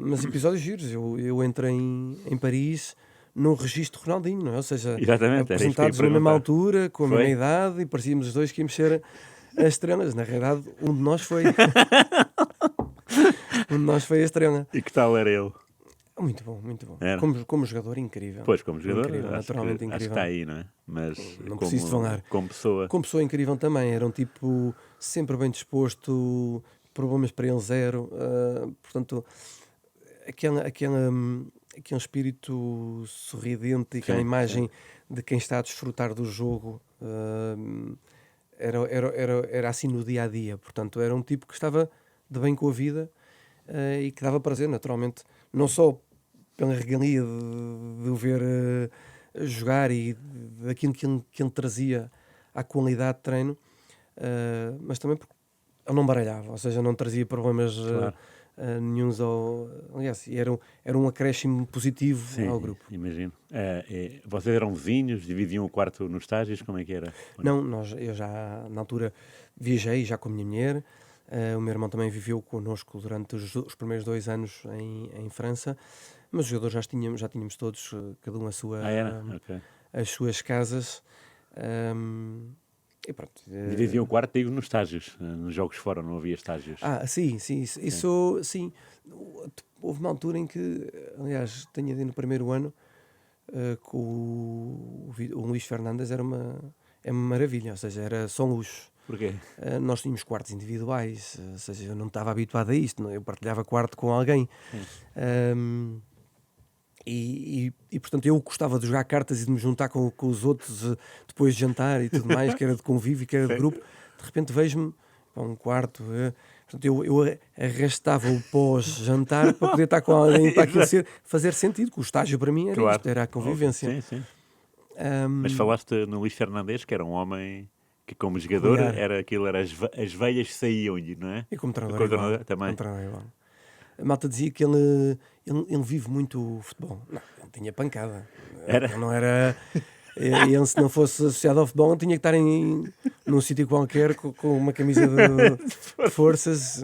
Mas episódios giros, eu entrei em Paris no registro Ronaldinho, não é? Ou seja, Exatamente, era isso que eu ia apresentados na mesma perguntar. altura, com a Foi? mesma idade, e parecíamos os dois que íamos ser as estrelas. Na realidade, um de nós foi. Um de nós foi a estrela. E que tal era ele? Muito bom, muito bom. Era? Como jogador, incrível. Pois, como jogador, Incrível, naturalmente acho que incrível. está aí, não é? Mas Não preciso falar. como pessoa, Como pessoa incrível também, era um tipo sempre bem disposto, problemas para ele zero. Portanto, aquele espírito sorridente e aquela Sim, imagem de quem está a desfrutar do jogo era assim no dia a dia. Portanto, era um tipo que estava de bem com a vida e que dava prazer, naturalmente, não só pela regalia de o ver jogar e daquilo que ele trazia à qualidade de treino, mas também porque ele não baralhava, ou seja, não trazia problemas claro. nenhuns aliás, era um acréscimo positivo Sim, ao grupo. imagino. Vocês eram vizinhos, dividiam o quarto nos estágios, como é que era? Não, eu já na altura viajei já com a minha mulher, o meu irmão também viveu connosco durante os primeiros 2 anos em França, mas os jogadores já tínhamos todos, cada um Era? Ok. as suas casas. E pronto. Dividiam o quarto, digo, nos estágios. Nos jogos fora não havia estágios. Sim, isso sim. Houve uma altura em que, aliás, tenho ido no primeiro ano com o Luís Fernandes, é uma maravilha, ou seja, era só luxo. Porquê? Nós tínhamos quartos individuais, ou seja, eu não estava habituado a isto, eu partilhava quarto com alguém. Portanto eu gostava de jogar cartas e de me juntar com os outros depois de jantar e tudo mais, que era de convívio, que era de grupo. De repente vejo-me para um quarto, portanto eu arrastava o pós-jantar para poder estar com alguém, para aquilo fazer sentido, que o estágio para mim era Claro. isto, era a convivência. Sim, sim. Mas falaste no Luís Fernandes, que era um homem que como jogador Peculiar. era as veias saíam-lhe, não é? E como treinador Como igual. treinador também. Como treinador igual. A malta dizia que ele vive muito o futebol. Não, ele tinha pancada. Era? Ele não era... Ele, se não fosse associado ao futebol, ele tinha que estar num sítio qualquer com uma camisa de forças.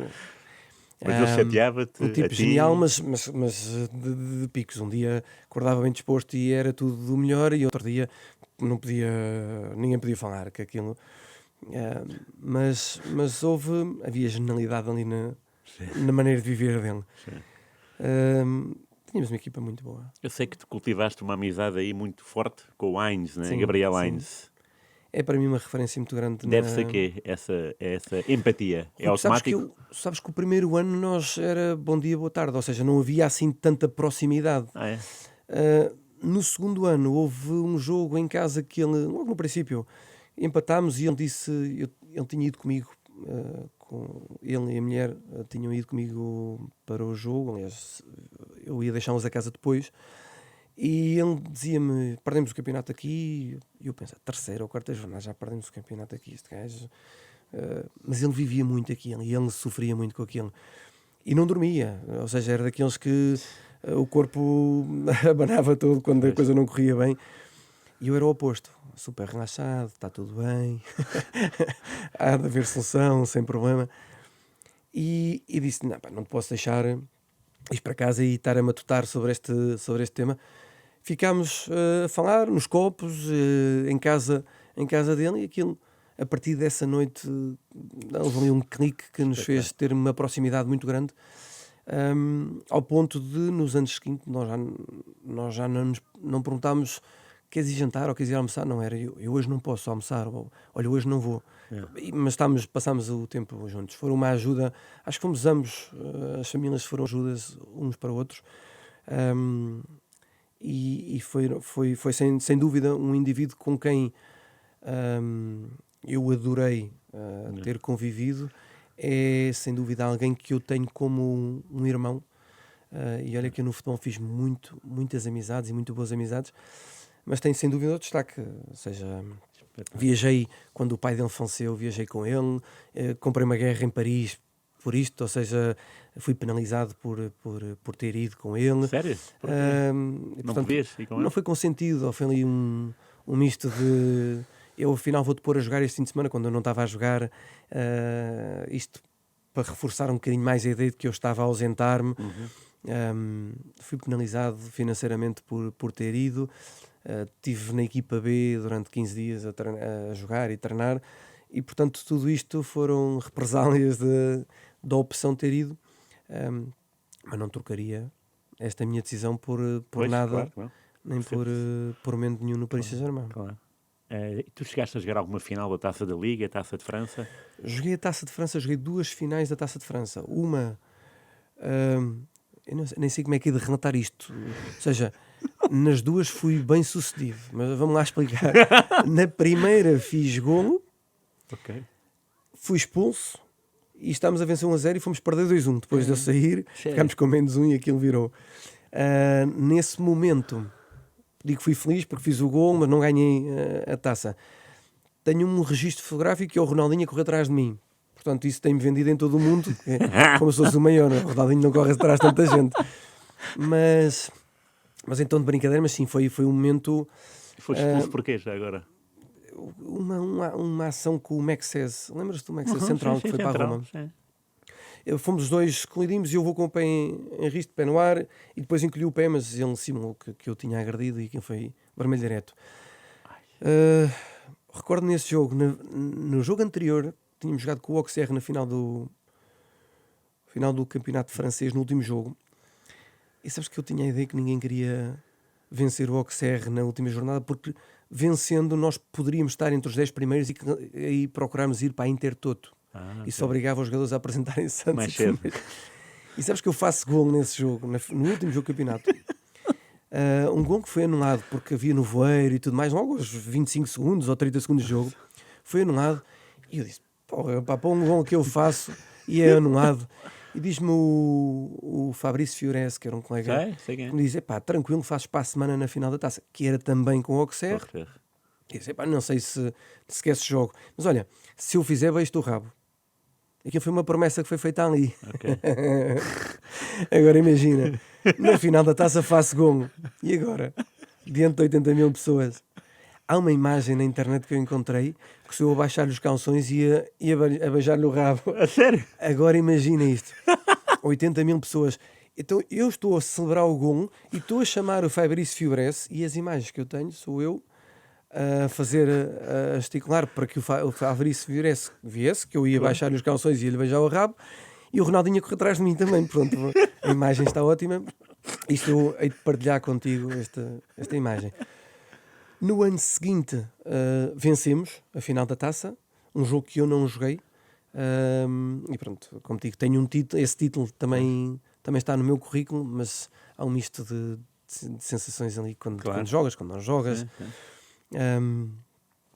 Mas ele chateava-te Um a tipo ti? genial, mas de picos. Um dia acordava bem disposto e era tudo do melhor, e outro dia ninguém podia falar que aquilo. Mas havia genialidade ali na maneira de viver dele. Tínhamos uma equipa muito boa. Eu sei que tu cultivaste uma amizade aí muito forte com o Heinz, né? Sim, Gabriel sim. Heinz. É para mim uma referência muito grande. Deve-se a quê? Essa empatia? É Porque automático? sabes que o primeiro ano nós era bom dia, boa tarde, ou seja, não havia assim tanta proximidade. É? No segundo ano houve um jogo em casa que ele, logo no princípio, empatámos e ele disse, ele tinha ido comigo, ele e a mulher tinham ido comigo para o jogo, aliás, eu ia deixá-los a casa depois, e ele dizia-me, perdemos o campeonato aqui, e eu pensei, terceira ou quarta jornada, já perdemos o campeonato aqui, este gajo... mas ele vivia muito aquilo e ele sofria muito com aquilo e não dormia, ou seja, era daqueles que o corpo abanava todo quando a coisa não corria bem, e eu era o oposto, super relaxado, está tudo bem, há de haver solução, sem problema, e disse, não te posso deixar ir para casa e estar a matutar sobre este tema. Ficámos a falar nos copos, em casa dele, e aquilo, a partir dessa noite, houve ali um clique que nos fez ter uma proximidade muito grande, ao ponto de, nos anos seguintes, nós já não perguntámos: queres ir jantar ou queres ir almoçar? Não, era eu hoje não posso almoçar, ou olha, hoje não vou. Mas passámos o tempo juntos. Foi uma ajuda, acho que fomos ambos, as famílias foram ajudas uns para outros. E foi sem dúvida um indivíduo com quem eu adorei ter convivido, é sem dúvida alguém que eu tenho como um irmão. E olha que eu no futebol fiz muitas amizades e muito boas amizades, mas tem sem dúvida o destaque. Ou seja, viajei quando o pai dele faleceu, viajei com ele, comprei uma guerra em Paris por isto, ou seja, fui penalizado por ter ido com ele. Sério? Não podias ir com ele? Não foi consentido, ou foi ali um misto de eu afinal vou-te pôr a jogar este fim de semana quando eu não estava a jogar, isto para reforçar um bocadinho mais a ideia de que eu estava a ausentar-me. Fui penalizado financeiramente por ter ido. Estive na equipa B durante 15 dias a jogar e treinar, e portanto tudo isto foram represálias da opção de ter ido, mas não trocaria esta minha decisão por Pois, nada, claro. nem por momento nenhum no Paris Saint-Germain. Claro. Tu chegaste a jogar alguma final da Taça da Liga, Taça de França? Joguei a Taça de França, joguei 2 finais da Taça de França. Uma, eu nem sei como é que é de relatar isto. Ou seja, nas duas fui bem sucedido, mas vamos lá explicar. Na primeira fiz golo, fui expulso e estávamos a vencer 1-0 e fomos perder 2-1. Depois de eu sair, ficámos com -1 e aquilo virou. Nesse momento, digo que fui feliz porque fiz o golo, mas não ganhei a taça. Tenho um registro fotográfico que é o Ronaldinho a correr atrás de mim. Portanto, isso tem-me vendido em todo o mundo, como se fosse o maior. O Ronaldinho não corre atrás de tanta gente. Mas então, de brincadeira, mas sim, foi um momento... Foste expulso porquê, já agora? Uma ação com o Mexes. Lembras-te do Mexes Central, que foi para a Roma? Fomos os dois, colidimos e eu vou com o pé em risco, de pé no ar, e depois encolhi o pé, mas ele simulou que eu tinha agredido e que foi vermelho direto. Recordo nesse jogo, no jogo anterior, tínhamos jogado com o Auxerre na final do campeonato francês, no último jogo, e sabes que eu tinha a ideia que ninguém queria vencer o Auxerre na última jornada, porque vencendo nós poderíamos estar entre os 10 primeiros e procurarmos ir para a Intertoto. Isso obrigava os jogadores a apresentarem-se antes. Mais cedo. E sabes que eu faço gol nesse jogo, no último jogo do campeonato. Um gol que foi anulado porque havia nevoeiro e tudo mais, logo aos 25 segundos ou 30 segundos de jogo, foi anulado. E eu disse, para um gol que eu faço e é anulado. E diz-me o Fabrício Fiores, que era um colega, sei quem é. que me diz, tranquilo, fazes para a semana na final da taça, que era também com o Auxerre. E disse, não sei se esquece o jogo, mas olha, se eu fizer, vejo-te o rabo. E aquilo foi uma promessa que foi feita ali. Agora imagina, na final da taça faço gol. E agora? Diante de 80 mil pessoas. Há uma imagem na internet que eu encontrei que se eu abaixar-lhe os calções ia beijar-lhe o rabo. A sério? Agora imagina isto. 80 mil pessoas. Então eu estou a celebrar o gol e estou a chamar o Fabrício Fiores, e as imagens que eu tenho sou eu a fazer, a gesticular para que o Fabrício Fiores viesse, que eu ia baixar-lhe os calções e ia-lhe beijar o rabo, e o Ronaldinho a correr atrás de mim também. Pronto, a imagem está ótima. Isto eu hei de partilhar contigo, esta imagem. No ano seguinte vencemos a final da taça, um jogo que eu não joguei, e pronto, como digo, tenho um título, esse título também está no meu currículo, mas há um misto de sensações ali quando jogas, quando não jogas.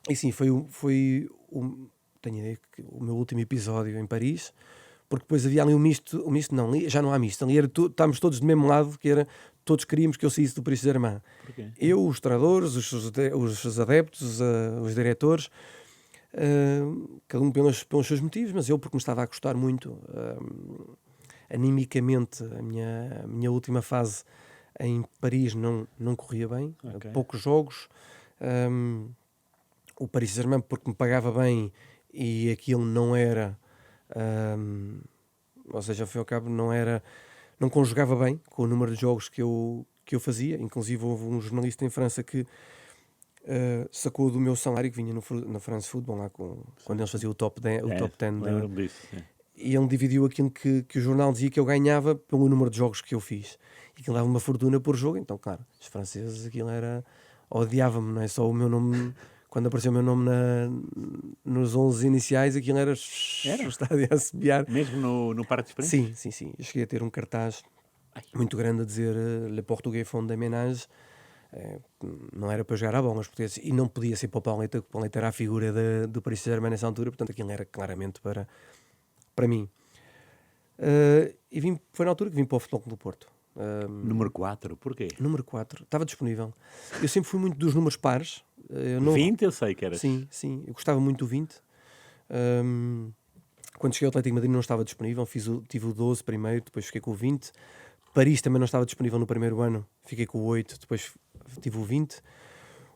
E sim, tenho a ideia que o meu último episódio em Paris, porque depois havia ali um misto não, já não há misto, ali estávamos todos do mesmo lado, que era, todos queríamos que eu saísse do Paris Saint-Germain. Eu, os treinadores, os adeptos, os diretores, cada um pelos seus motivos, mas eu porque me estava a custar muito animicamente. A minha última fase em Paris não corria bem, poucos jogos. O Paris Saint-Germain porque me pagava bem e aquilo não era, ou seja, ao fim e ao cabo não conjugava bem com o número de jogos que eu fazia. Inclusive houve um jornalista em França que sacou do meu salário, que vinha na France Football, lá quando eles faziam o top 10, e ele dividiu aquilo que o jornal dizia que eu ganhava pelo número de jogos que eu fiz, e que dava uma fortuna por jogo. Então claro, os franceses, aquilo era, odiava-me, não é só o meu nome. Quando apareceu o meu nome nos 11 iniciais, aquilo era o estádio a assobiar. Mesmo no Parque dos Príncipes? Sim. Eu cheguei a ter um cartaz muito grande a dizer Le Portugais Fond de Ménage, Não era para jogar a bola, e não podia ser para o Pauleta, porque o Pauleta era a figura do Paris Saint-Germain nessa altura, portanto aquilo era claramente para mim. Foi na altura que vim para o Futebol Clube do Porto. Número 4, porquê? Número 4, estava disponível. Eu sempre fui muito dos números pares. 20 eu sei que era. Sim, eu gostava muito do 20. Quando cheguei ao Atlético de Madrid não estava disponível, tive o 12 primeiro, depois fiquei com o 20. Paris também não estava disponível no primeiro ano, fiquei com o 8, depois tive o 20.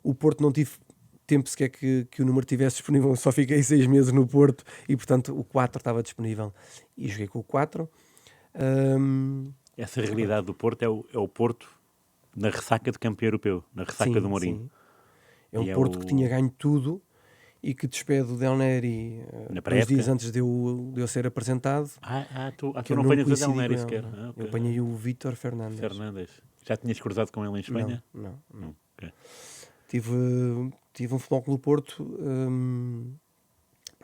O Porto não tive tempo sequer que o número estivesse disponível, só fiquei 6 meses no Porto e portanto o 4 estava disponível e joguei com o 4. Essa realidade do Porto é o Porto na ressaca de campeão europeu, na ressaca do Mourinho. Sim. É um Porto que tinha ganho tudo e que despede o Del Neri 2 dias antes de eu ser apresentado. Tu não apanhas o Del Neri sequer. Okay. Eu apanhei o Vítor Fernandes. Já tinhas cruzado com ele em Espanha? Não. Okay. Tive um Futebol Clube do Porto,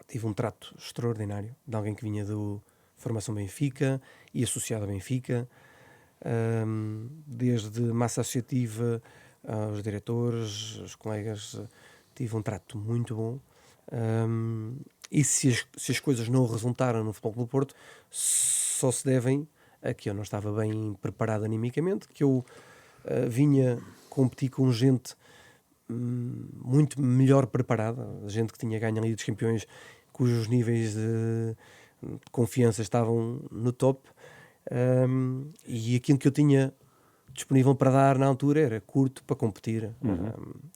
tive um trato extraordinário de alguém que vinha do Formação Benfica e associado a Benfica, desde massa associativa aos diretores, aos colegas, tive um trato muito bom. E se as coisas não resultaram no Futebol Clube do Porto, só se devem a que eu não estava bem preparado animicamente, que eu vinha competir com gente muito melhor preparada, gente que tinha ganho a Liga dos Campeões, cujos níveis de confiança estavam no top, e aquilo que eu tinha disponível para dar na altura era curto para competir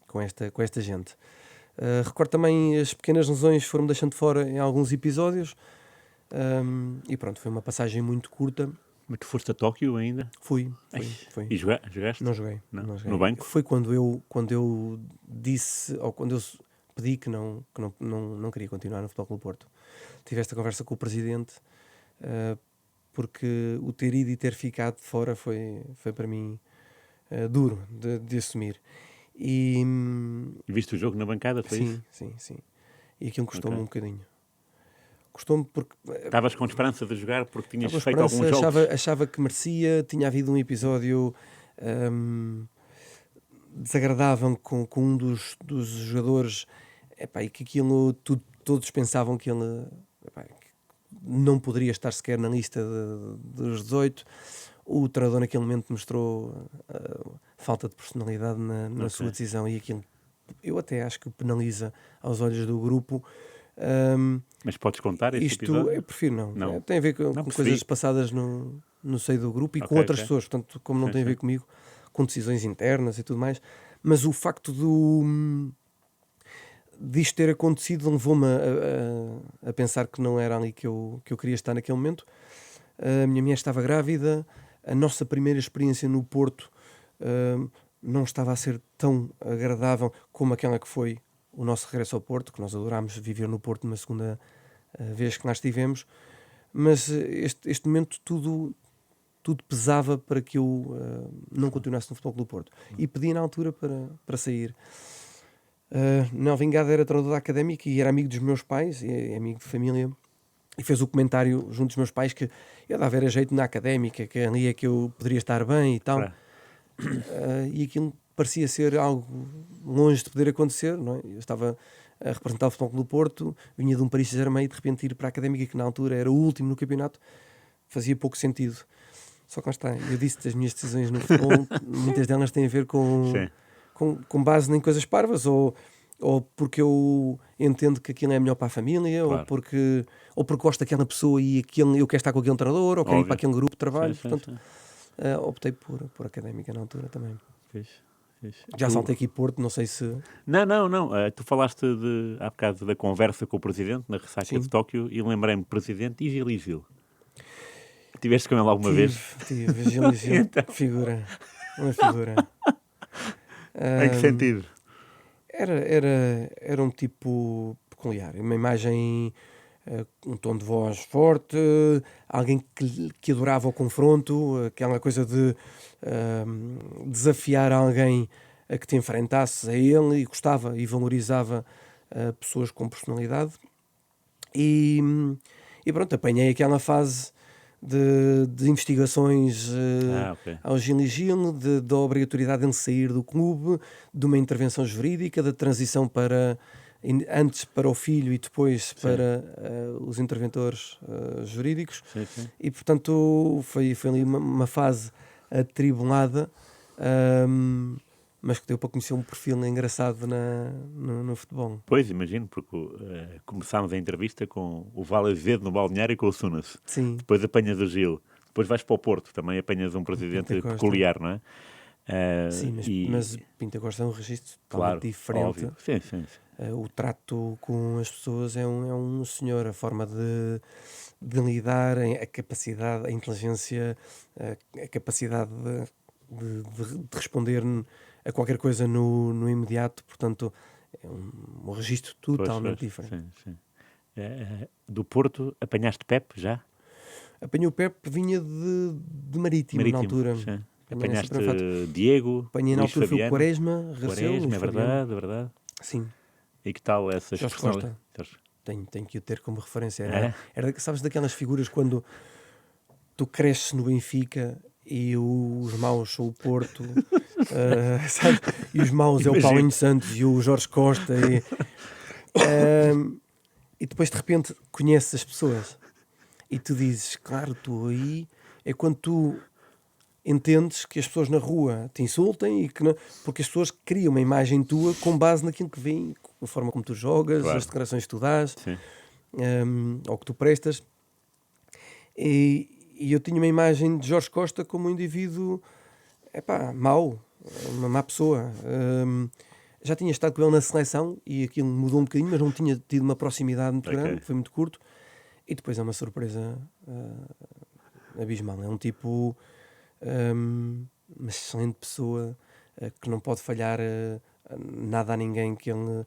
com esta gente. Recordo também as pequenas lesões foram-me deixando fora em alguns episódios, e pronto, foi uma passagem muito curta. Mas tu foste a Tóquio ainda? Fui. E jogaste? Não joguei. No banco? Foi quando eu disse, ou quando eu pedi que não queria continuar no Futebol Clube do Porto. Tive esta conversa com o presidente, porque o ter ido e ter ficado de fora foi para mim duro de assumir. E viste o jogo na bancada, foi isso? Sim. E aquilo custou-me um bocadinho. Custou-me porque... Estavas com esperança de jogar porque tinhas feito alguns jogos? Achava que merecia. Tinha havido um episódio desagradável com um dos jogadores, e que aquilo todos pensavam que ele que não poderia estar sequer na lista dos 18. O treinador naquele momento mostrou falta de personalidade na sua decisão, e aquilo eu até acho que penaliza aos olhos do grupo. Mas podes contar este episódio? Eu prefiro não. Tem a ver com coisas passadas no seio do grupo e com outras pessoas, portanto, como não tem a ver comigo, com decisões internas e tudo mais. Mas o facto disto ter acontecido levou-me a pensar que não era ali que eu queria estar naquele momento. A minha mulher estava grávida, a nossa primeira experiência no Porto não estava a ser tão agradável como aquela que foi o nosso regresso ao Porto, que nós adorámos viver no Porto na segunda vez que lá estivemos, mas este momento tudo pesava para que eu não continuasse no Futebol Clube do Porto. E pedi na altura para sair. Não, Vingada era treinador da Académica e era amigo dos meus pais, e amigo de família, e fez o comentário junto dos meus pais que eu dava era jeito na Académica, que ali é que eu poderia estar bem e tal. E aquilo parecia ser algo longe de poder acontecer, não é? Eu estava a representar o Futebol Clube do Porto, vinha de um Paris Saint-Germain e de repente ir para a Académica, que na altura era o último no campeonato, fazia pouco sentido. Só que lá está, eu disse das minhas decisões no futebol, muitas delas têm a ver com base em coisas parvas, ou porque eu entendo que aquilo é melhor para a família, claro. ou porque gosto daquela pessoa e eu quero estar com aquele treinador, ou quero ir para aquele grupo de trabalho. Portanto, optei por Académica na altura também. Já saltei aqui Porto, não sei se... Não. Tu falaste há bocado da conversa com o Presidente na ressaca de Tóquio e lembrei-me, Presidente e Gil. Tiveste com ele alguma vez? Tive, Gil. Então. Uma figura. Em que sentido? Era um tipo peculiar, uma imagem, um tom de voz forte, alguém que adorava o confronto, aquela coisa de desafiar alguém a que te enfrentasses a ele, e gostava e valorizava pessoas com personalidade. E pronto, apanhei aquela fase de investigações Ok. ao Gil e Gil, da obrigatoriedade de ele sair do clube, de uma intervenção jurídica, da transição antes para o filho e depois para os interventores jurídicos. Sim, sim. E portanto foi ali uma fase atribulada, mas que deu para conhecer um perfil engraçado no futebol. Pois, imagino, porque começámos a entrevista com o Val Azevedo no balneário e com o Sunas. Sim, Depois apanhas o Gil. Depois vais para o Porto, também apanhas um presidente Pinta Costa. peculiar, não é? sim, mas Pinta Costa é um registro claro, totalmente diferente. óbvio. Sim, sim, sim. O trato com as pessoas é um senhor, a forma de lidar, a capacidade, a inteligência, a capacidade de responder a qualquer coisa no imediato, portanto é um registro totalmente Pois, diferente. sim, sim. Do Porto, apanhaste Pep já? Apanhei o Pepe, vinha de Marítimo na altura. Sim. Apanhei nessa Apanhaste primeira fase. Diego, Apanhei na Luís altura foi o Fabiano. Quaresma, Receu, Quaresma, Luís é Fabiano. verdade, é verdade. Sim, E que tal essas Jorge personalidades? tenho que o ter como referência. É? Sabes, daquelas figuras quando tu cresces no Benfica e os maus são o Porto, sabes? E os maus é o Imagino. Paulinho Santos e o Jorge Costa. E depois de repente conheces as pessoas e tu dizes, claro, tu aí é quando tu entendes que as pessoas na rua te insultem e que não, porque as pessoas criam uma imagem tua com base naquilo que vêm, a forma como tu jogas, Claro. as declarações que tu dás, Sim. ou que tu prestas. E eu tinha uma imagem de Jorge Costa como um indivíduo mau, uma má pessoa. Já tinha estado com ele na seleção e aquilo mudou um bocadinho, mas não tinha tido uma proximidade muito Ok. grande, foi muito curto. E depois é uma surpresa abismal. É um tipo, uma excelente pessoa, que não pode falhar nada a ninguém, que ele,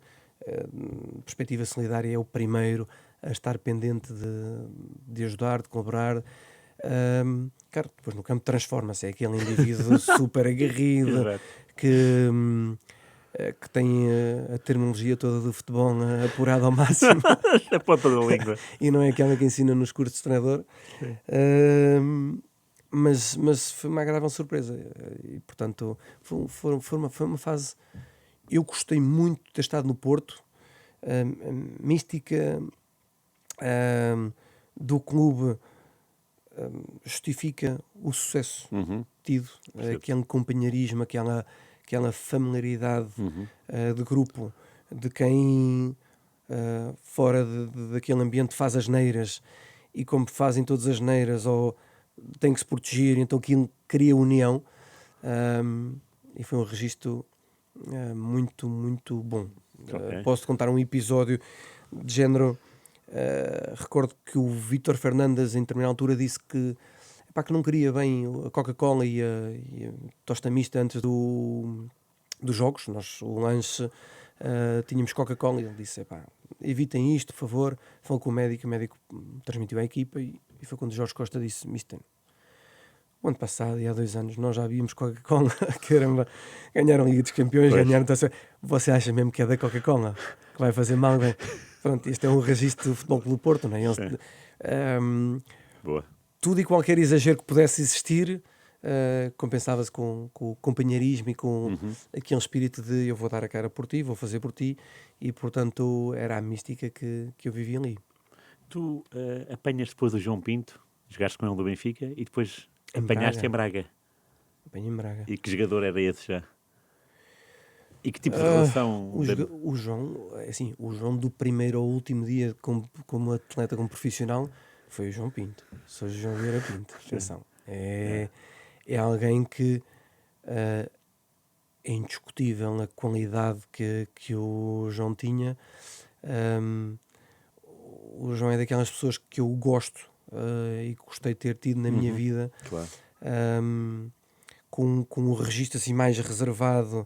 perspectiva solidária, é o primeiro a estar pendente de ajudar, de colaborar. Claro, depois no campo transforma-se, é aquele indivíduo super aguerrido Exato. que tem a terminologia toda do futebol apurada ao máximo A ponta da língua. e não é aquela que ensina nos cursos de treinador. Mas foi uma agradável surpresa e portanto foi uma fase. Eu gostei muito de ter estado no Porto. A mística do clube justifica o sucesso tido, Percebo. aquele companheirismo, aquela familiaridade de grupo, de quem fora daquele ambiente faz as neiras, e como fazem todas as neiras ou tem que se proteger, então aquilo cria união, e foi um registro muito, muito bom. Ok. Posso contar um episódio de género. Recordo que o Vítor Fernandes em determinada altura disse que não queria bem a Coca-Cola e a tosta mista antes dos jogos. Nós, o lanche, tínhamos Coca-Cola, e ele disse, evitem isto, por favor. Falou com o médico transmitiu à equipa, e foi quando o Jorge Costa disse, mister, o ano passado e há 2 anos nós já víamos Coca-Cola, caramba, ganharam a Liga dos Campeões, Pois. ganharam, você acha mesmo que é da Coca-Cola que vai fazer mal? Bem, pronto, este é um registro do Futebol Clube do Porto, não é? Boa. Tudo e qualquer exagero que pudesse existir compensava-se com o companheirismo e com aquele espírito de eu vou dar a cara por ti, vou fazer por ti, e portanto era a mística que eu vivia ali. Tu apanhas depois o João Pinto, jogaste com ele do Benfica e depois Em apanhaste Braga. em Braga. Bem em Braga. E que jogador era esse já? E que tipo de relação? O João, assim, o João do primeiro ao último dia como atleta, como profissional, foi o João Pinto. Sou o João Vieira Pinto. Atenção. É alguém que é indiscutível a qualidade que o João tinha. O João é daquelas pessoas que eu gosto e gostei de ter tido na minha vida. Claro. Com um registro assim mais reservado.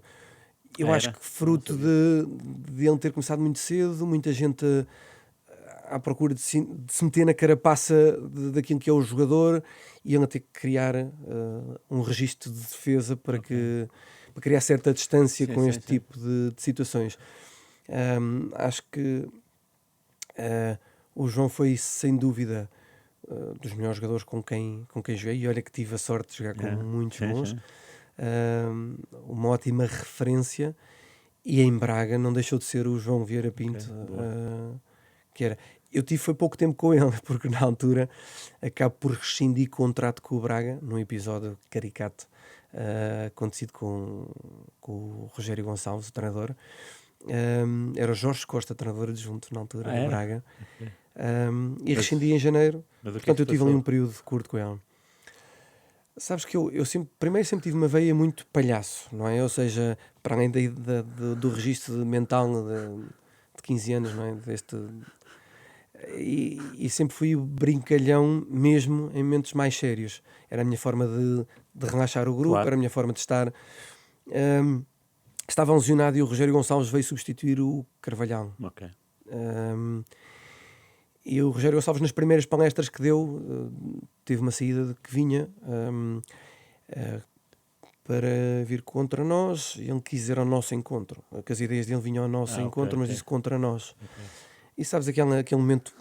Eu Era? acho que fruto de ele ter começado muito cedo, muita gente à procura de se meter na carapaça daquilo que é o jogador, e ele a ter que criar um registro de defesa para criar certa distância com este tipo de situações. Acho que o João foi sem dúvida dos melhores jogadores com quem joguei, e olha que tive a sorte de jogar com muitos sim, bons. sim. Uma ótima referência, e em Braga não deixou de ser o João Vieira Pinto, que era. Eu foi pouco tempo com ele, porque na altura acabo por rescindir contrato com o Braga, num episódio caricato acontecido com o Rogério Gonçalves, o treinador. Era o Jorge Costa, treinador adjunto na altura do Braga. E rescindi em janeiro. Portanto, eu tive ali um período curto com ele. Sabes que eu sempre tive uma veia muito palhaço, não é? Ou seja, para além do registro mental de 15 anos, não é? E sempre fui o brincalhão mesmo em momentos mais sérios. Era a minha forma de relaxar o grupo, era a minha forma de estar. Estava lesionado e o Rogério Gonçalves veio substituir o Carvalhal. E o Rogério Gonçalves, nas primeiras palestras que deu, teve uma saída de que vinha para vir contra nós, e ele quis ir ao nosso encontro, que as ideias dele vinham ao nosso encontro, mas disse contra nós. E sabes aquele momento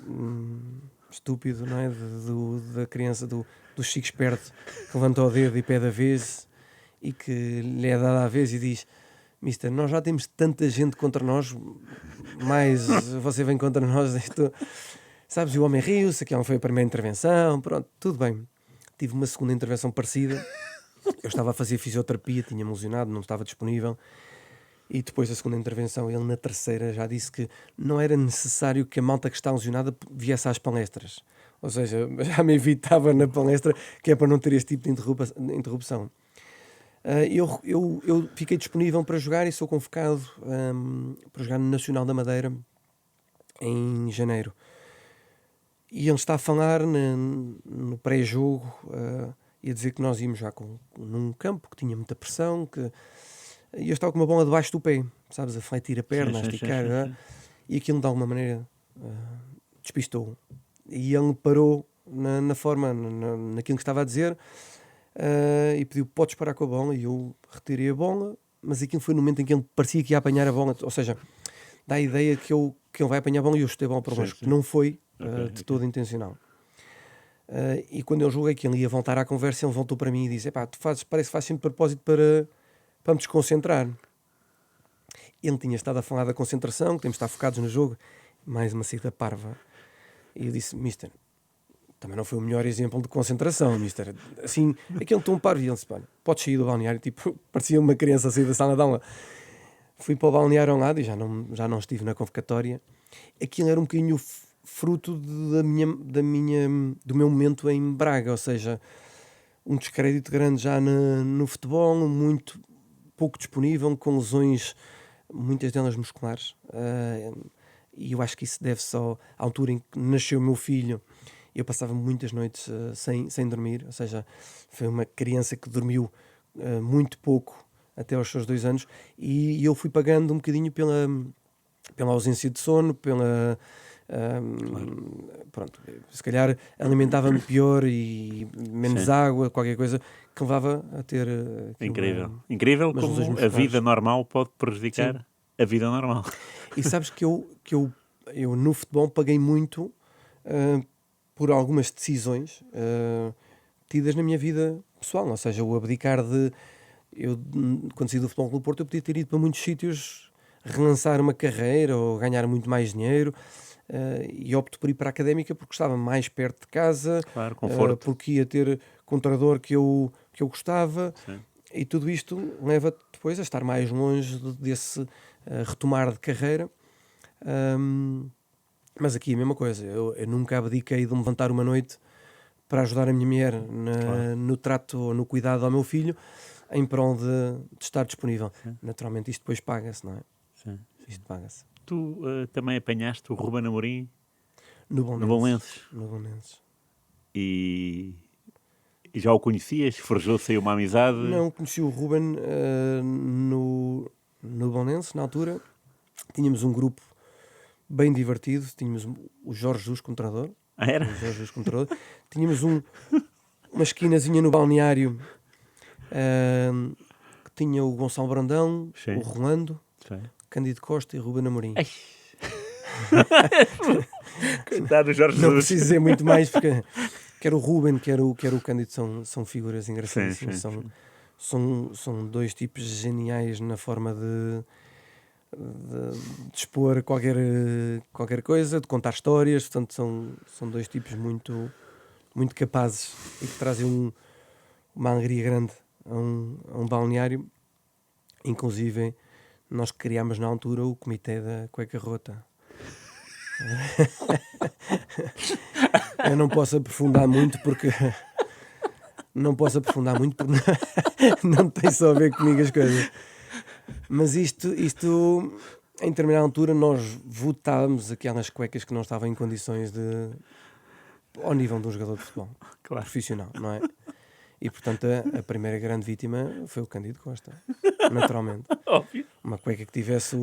estúpido, não é? Da criança, do Chico esperto, que levanta o dedo e pede a vez, e que lhe é dada a vez e diz: Mister, nós já temos tanta gente contra nós, mas você vem contra nós. Sabes, o homem riu-se, aquela foi a primeira intervenção, pronto, tudo bem. Tive uma segunda intervenção parecida, eu estava a fazer fisioterapia, tinha-me lesionado, não estava disponível. E depois da segunda intervenção, ele na terceira já disse que não era necessário que a malta que está lesionada viesse às palestras. Ou seja, já me evitava na palestra, que é para não ter este tipo de interrupção. Eu fiquei disponível para jogar e sou convocado para jogar no Nacional da Madeira em janeiro. E ele está a falar no pré-jogo e a dizer que nós íamos já num campo que tinha muita pressão, e eu estava com uma bola debaixo do pé, sabes, a fletir a perna, a esticar, e aquilo de alguma maneira despistou. E ele parou na forma, naquilo que estava a dizer, e pediu: podes parar com a bola, e eu retirei a bola, mas aquilo foi no momento em que ele parecia que ia apanhar a bola, ou seja, dá a ideia que ele vai apanhar a bola e eu chutei a bola para baixo, que não foi de todo intencional. E quando eu julguei que ele ia voltar à conversa, ele voltou para mim e disse: parece que fazes sempre propósito para me desconcentrar. Ele tinha estado a falar da concentração, que temos de estar focados no jogo, mais uma saída parva. E eu disse: Mister, também não foi o melhor exemplo de concentração, Mister. Assim, aquele tom parvo. E ele disse: podes sair do balneário. Tipo, parecia uma criança a sair da sala de aula. Fui para o balneário ao lado e já não estive na convocatória. Aquilo era um bocadinho fruto do meu momento em Braga, ou seja, um descrédito grande já no futebol, muito pouco disponível, com lesões, muitas delas musculares, e eu acho que isso deve só à altura em que nasceu o meu filho. Eu passava muitas noites sem dormir, ou seja, foi uma criança que dormiu muito pouco até aos seus 2 anos, e eu fui pagando um bocadinho pela ausência de sono, pronto, se calhar alimentava-me pior e menos água, qualquer coisa que levava a ter incrível como a vida normal pode prejudicar a vida normal. E sabes que eu no futebol paguei muito por algumas decisões tidas na minha vida pessoal, ou seja, o abdicar quando saí do Futebol Clube do Porto, eu podia ter ido para muitos sítios relançar uma carreira ou ganhar muito mais dinheiro, e opto por ir para a Académica porque estava mais perto de casa, porque ia ter com um treinador que eu gostava. Sim. E tudo isto leva depois a estar mais longe desse retomar de carreira. Mas aqui a mesma coisa, eu nunca abdiquei de me levantar uma noite para ajudar a minha mulher no trato ou no cuidado ao meu filho, em prol de estar disponível. Sim. Naturalmente isto depois paga-se, não é? Sim. Isto paga-se. Tu também apanhaste o Ruben Amorim no Belenenses. No Belenenses. E já o conhecias? Forjou-se aí uma amizade? Não, conheci o Ruben no Belenenses, na altura. Tínhamos um grupo bem divertido. Tínhamos o Jorge Jesus como treinador. Era? O Jorge Jesus como treinador. Tínhamos uma esquinazinha no balneário que tinha o Gonçalo Brandão, o Rolando, Cândido Costa e Ruben Amorim. Coitado do Jorge Não Jesus. preciso dizer muito mais, porque quer o Ruben, quer o Cândido são figuras engraçadíssimas. Sim. São dois tipos geniais na forma de expor qualquer coisa, de contar histórias. Portanto, são dois tipos muito, muito capazes e que trazem uma alegria grande a um balneário. Inclusive, nós criámos na altura o comitê da cueca rota. Eu não posso aprofundar muito porque não tem só a ver comigo as coisas. Mas isto em determinada altura nós votávamos aquelas cuecas que não estavam em condições ao nível de um jogador de futebol Claro. profissional, não é? E portanto a primeira grande vítima foi o Cândido Costa, naturalmente. Óbvio. Uma cueca que tivesse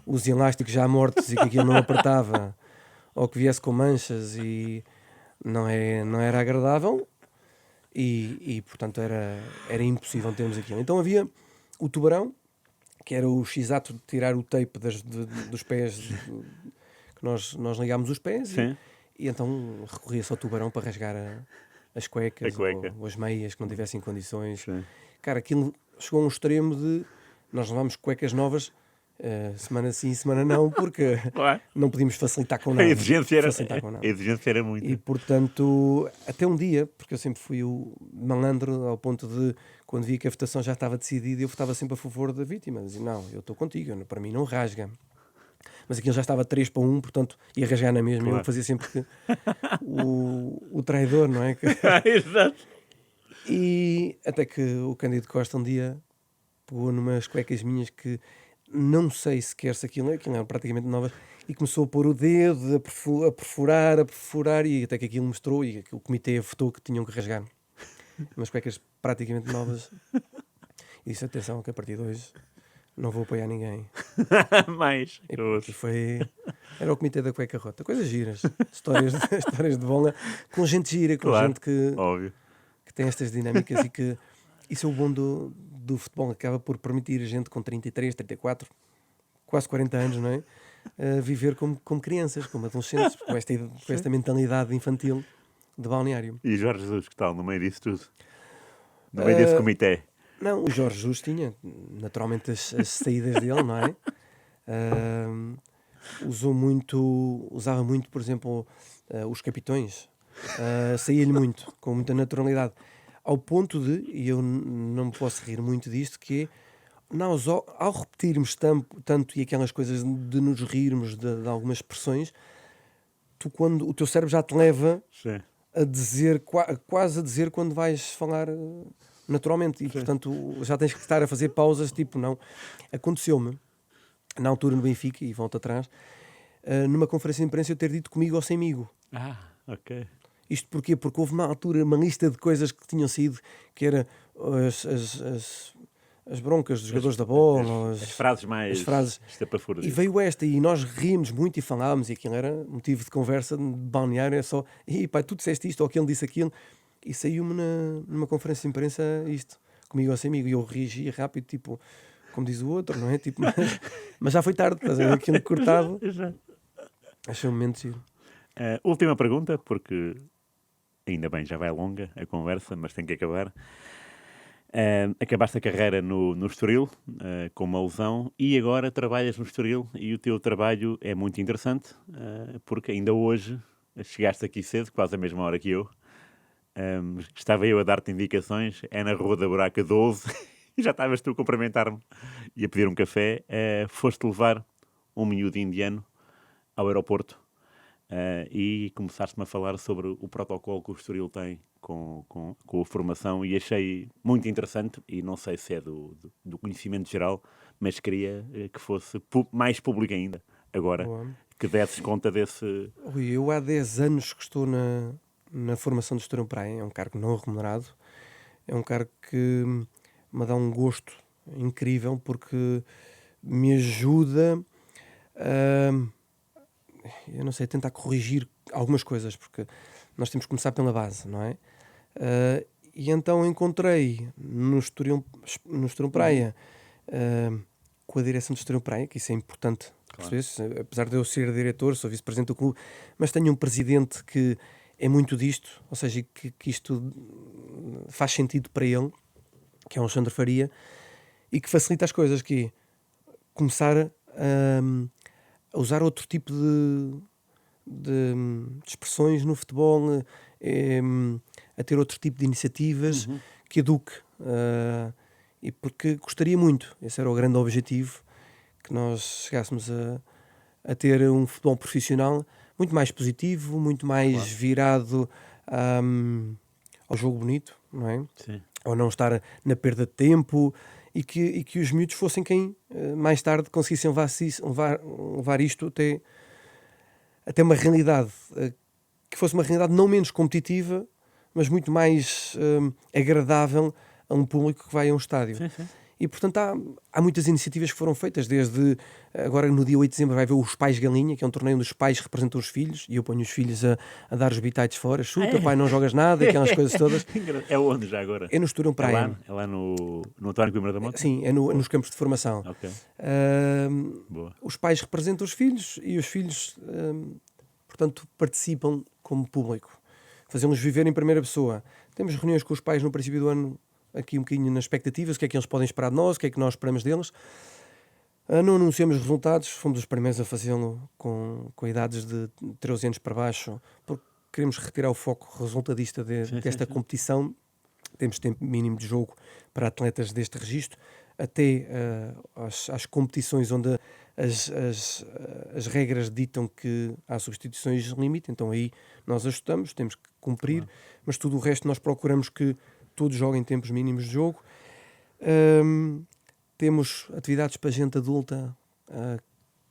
os elásticos já mortos e que aquilo não apertava, ou que viesse com manchas e não era agradável e portanto era impossível termos aquilo. Então havia o tubarão, que era o x-ato de tirar o tape dos pés, que nós ligámos os pés e então recorria-se ao tubarão para rasgar as cuecas ou as meias que não tivessem condições. Sim. Cara, aquilo chegou a um extremo de nós levámos cuecas novas semana sim, semana não, porque Claro. não podíamos facilitar com nada. A exigência era muito. E portanto, até um dia, porque eu sempre fui o malandro ao ponto de, quando via que a votação já estava decidida, eu votava sempre a favor da vítima. Dizia, não, eu estou contigo, para mim não rasga. Mas aquilo já estava 3-1, portanto ia rasgar na mesma. Claro. Eu fazia sempre o traidor, não é? Exato. E até que o Cândido Costa um dia pegou numas cuecas minhas que não sei sequer se aquilo eram praticamente novas e começou a pôr o dedo, a perfurar e até que aquilo mostrou e o comitê votou que tinham que rasgar umas cuecas praticamente novas e disse, atenção que a partir de hoje não vou apoiar ninguém. Mais. Era o comitê da cueca rota. Coisas giras. Histórias de bola com gente gira, com Claro, gente que óbvio. tem estas dinâmicas e que isso é o bom do futebol, acaba por permitir a gente com 33, 34, quase 40 anos, não é? Viver como crianças, como adolescentes, com esta mentalidade infantil de balneário. E Jorge Jesus, que tal, no meio disso tudo? No meio desse comitê? Não, o Jorge Jesus tinha naturalmente as saídas dele, não é? Usava muito, por exemplo, os capitões. Saía-lhe muito, com muita naturalidade. Ao ponto de, e eu não me posso rir muito disto, que é, nós ao repetirmos tanto e aquelas coisas de nos rirmos de algumas expressões, quando o teu cérebro já te leva Sim. a dizer, quase a dizer quando vais falar naturalmente. E portanto já tens que estar a fazer pausas, tipo, não. Aconteceu-me, na altura no Benfica, e volto atrás, numa conferência de imprensa eu ter dito comigo ou semigo. Ok. Isto porquê? Porque houve uma altura, uma lista de coisas que tinham saído, que era as broncas dos jogadores da bola, As frases mais estapafúrdias. E veio esta, e nós ríamos muito e falávamos, e aquilo era motivo de conversa de balneário, é só, e pai, tu disseste isto, ou aquele disse aquilo, e saiu-me numa conferência de imprensa isto, comigo ou sem amigo, e eu reagi rápido, tipo, como diz o outro, não é? Tipo, mas já foi tarde, estás a ver aquilo cortado. Achei um momento giro. Última pergunta, porque ainda bem, já vai longa a conversa, mas tem que acabar. Acabaste a carreira no Estoril, com uma lesão, e agora trabalhas no Estoril, e o teu trabalho é muito interessante, porque ainda hoje chegaste aqui cedo, quase a mesma hora que eu. Estava eu a dar-te indicações, é na Rua da Buraca 12, e já estavas tu a cumprimentar-me e a pedir um café. Foste levar um miúdo indiano ao aeroporto. E começaste-me a falar sobre o protocolo que o Estoril tem com a formação, e achei muito interessante, e não sei se é do conhecimento geral, mas queria que fosse mais público ainda, agora. Boa. Que desses conta desse... Eu há 10 anos que estou na formação do Estoril Praia, é um cargo não remunerado, é um cargo que me dá um gosto incrível, porque me ajuda eu não sei, tentar corrigir algumas coisas, porque nós temos que começar pela base, não é? E então encontrei no Estoril Praia, com a direção do Estoril Praia, que isso é importante, percebes? Apesar de eu ser diretor, sou vice-presidente do clube, mas tenho um presidente que é muito disto, ou seja, que isto faz sentido para ele, que é o Alexandre Faria, e que facilita as coisas, que é começar a usar outro tipo de expressões no futebol, a ter outro tipo de iniciativas que eduque. E porque gostaria muito, esse era o grande objetivo, que nós chegássemos a ter um futebol profissional muito mais positivo, muito mais virado ao jogo bonito, não é? Sim. Ou não estar na perda de tempo, e que os miúdos fossem quem mais tarde conseguissem levar isto até uma realidade, que fosse uma realidade não menos competitiva, mas muito mais agradável a um público que vai a um estádio. Sim, sim. E, portanto, há muitas iniciativas que foram feitas, desde agora no dia 8 de dezembro vai haver os Pais Galinha, que é um torneio onde os pais representam os filhos, e eu ponho os filhos a dar os bitites fora, chuta, pai, não jogas nada, aquelas coisas todas. É onde já agora? É no Estoril Praia. É lá no António Coimbra da Mota? Sim, é nos campos de formação. Ok. Boa. Os pais representam os filhos e os filhos, portanto, participam como público. Fazemos viver em primeira pessoa. Temos reuniões com os pais no princípio do ano, aqui um bocadinho nas expectativas, o que é que eles podem esperar de nós, o que é que nós esperamos deles. Não anunciamos resultados, fomos os primeiros a fazê-lo com idades de 13 anos para baixo, porque queremos retirar o foco resultadista desta competição. Temos tempo mínimo de jogo para atletas deste registro, até às competições onde as regras ditam que há substituições limite, então aí nós ajustamos, temos que cumprir, mas tudo o resto nós procuramos que todos joguem tempos mínimos de jogo. Temos atividades para gente adulta, a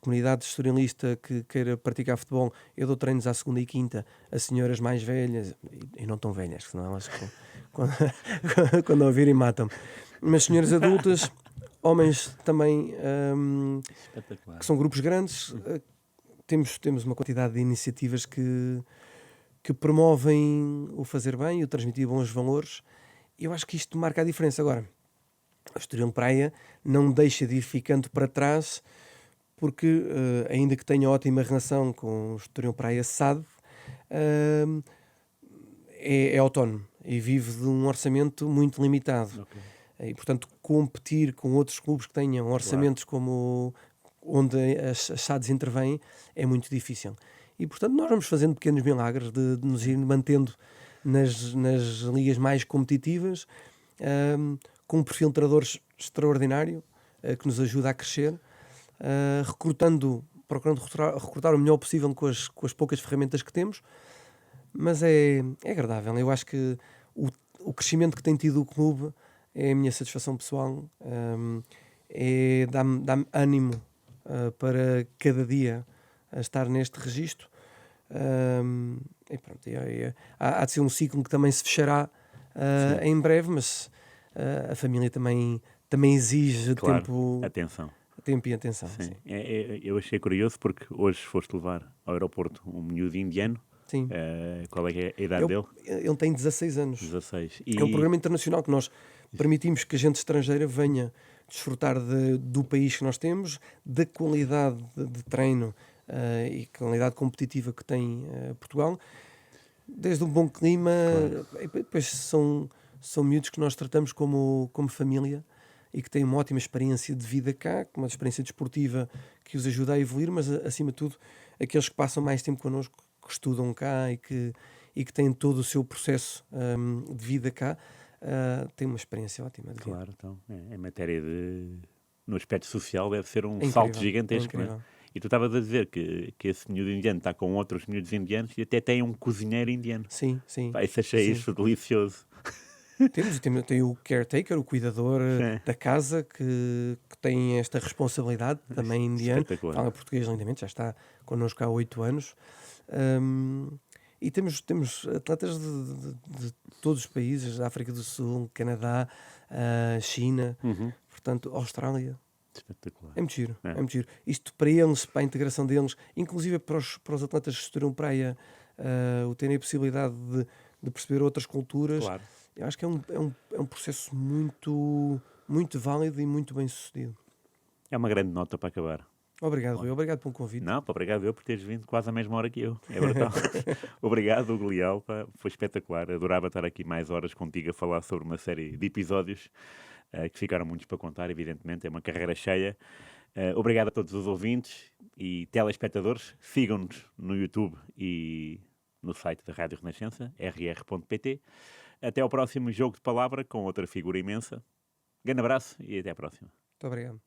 comunidade estorilista que queira praticar futebol. Eu dou treinos à segunda e quinta a senhoras mais velhas, e não tão velhas, senão elas quando ouvirem matam-me. Mas senhoras adultas, homens também, que são grupos grandes. Temos uma quantidade de iniciativas que promovem o fazer bem e o transmitir bons valores. Eu acho que isto marca a diferença. Agora, o Estoril Praia não deixa de ir ficando para trás, porque ainda que tenha ótima relação com o Estoril Praia SAD, é autónomo e vive de um orçamento muito limitado. Okay. E, portanto, competir com outros clubes que tenham orçamentos como onde as SADs intervêm é muito difícil. E, portanto, nós vamos fazendo pequenos milagres de nos ir mantendo nas ligas mais competitivas, com um perfil de treinadores extraordinário, que nos ajuda a crescer, procurando recrutar o melhor possível com as poucas ferramentas que temos, mas é agradável. Eu acho que o crescimento que tem tido o clube é a minha satisfação pessoal, dá-me ânimo para cada dia a estar neste registro. E pronto, há de ser um ciclo que também se fechará em breve, mas a família também exige tempo e atenção. Sim. Eu achei curioso porque hoje foste levar ao aeroporto um miúdo indiano. Sim. Qual é que é a idade dele? Ele tem 16 anos. 16. É um programa internacional que nós permitimos que a gente estrangeira venha desfrutar do país que nós temos, da qualidade de treino e qualidade competitiva que tem Portugal, desde um bom clima. E depois são miúdos que nós tratamos como família e que têm uma ótima experiência de vida cá, uma experiência desportiva que os ajuda a evoluir, mas acima de tudo aqueles que passam mais tempo connosco, que estudam cá e que têm todo o seu processo de vida cá, têm uma experiência ótima de vida. Claro, então, em matéria no aspecto social deve ser um salto gigantesco, não é? E tu estavas a dizer que esse miúdo indiano está com outros miúdos indianos e até tem um cozinheiro indiano. Sim. Achei isso delicioso. Tem o caretaker, o cuidador da casa, que tem esta responsabilidade, também indiano, fala português lindamente, já está connosco há 8 anos. E temos atletas de todos os países, da África do Sul, Canadá, China, portanto, Austrália. Espetacular. É muito giro. Isto para eles, para a integração deles, inclusive para os atletas que estudam praia, o terem a possibilidade de perceber outras culturas. Claro. Eu acho que é um processo muito, muito válido e muito bem sucedido. É uma grande nota para acabar. Obrigado, Rui. Obrigado pelo convite. Não, pá, obrigado eu por teres vindo quase à mesma hora que eu. É brutal. Obrigado, Hugo Leal, pá, foi espetacular. Adorava estar aqui mais horas contigo a falar sobre uma série de episódios que ficaram muitos para contar, evidentemente. É uma carreira cheia. Obrigado a todos os ouvintes e telespectadores. Sigam-nos no YouTube e no site da Rádio Renascença, rr.pt. Até ao próximo Jogo de Palavra com outra figura imensa. Grande abraço e até à próxima. Muito obrigado.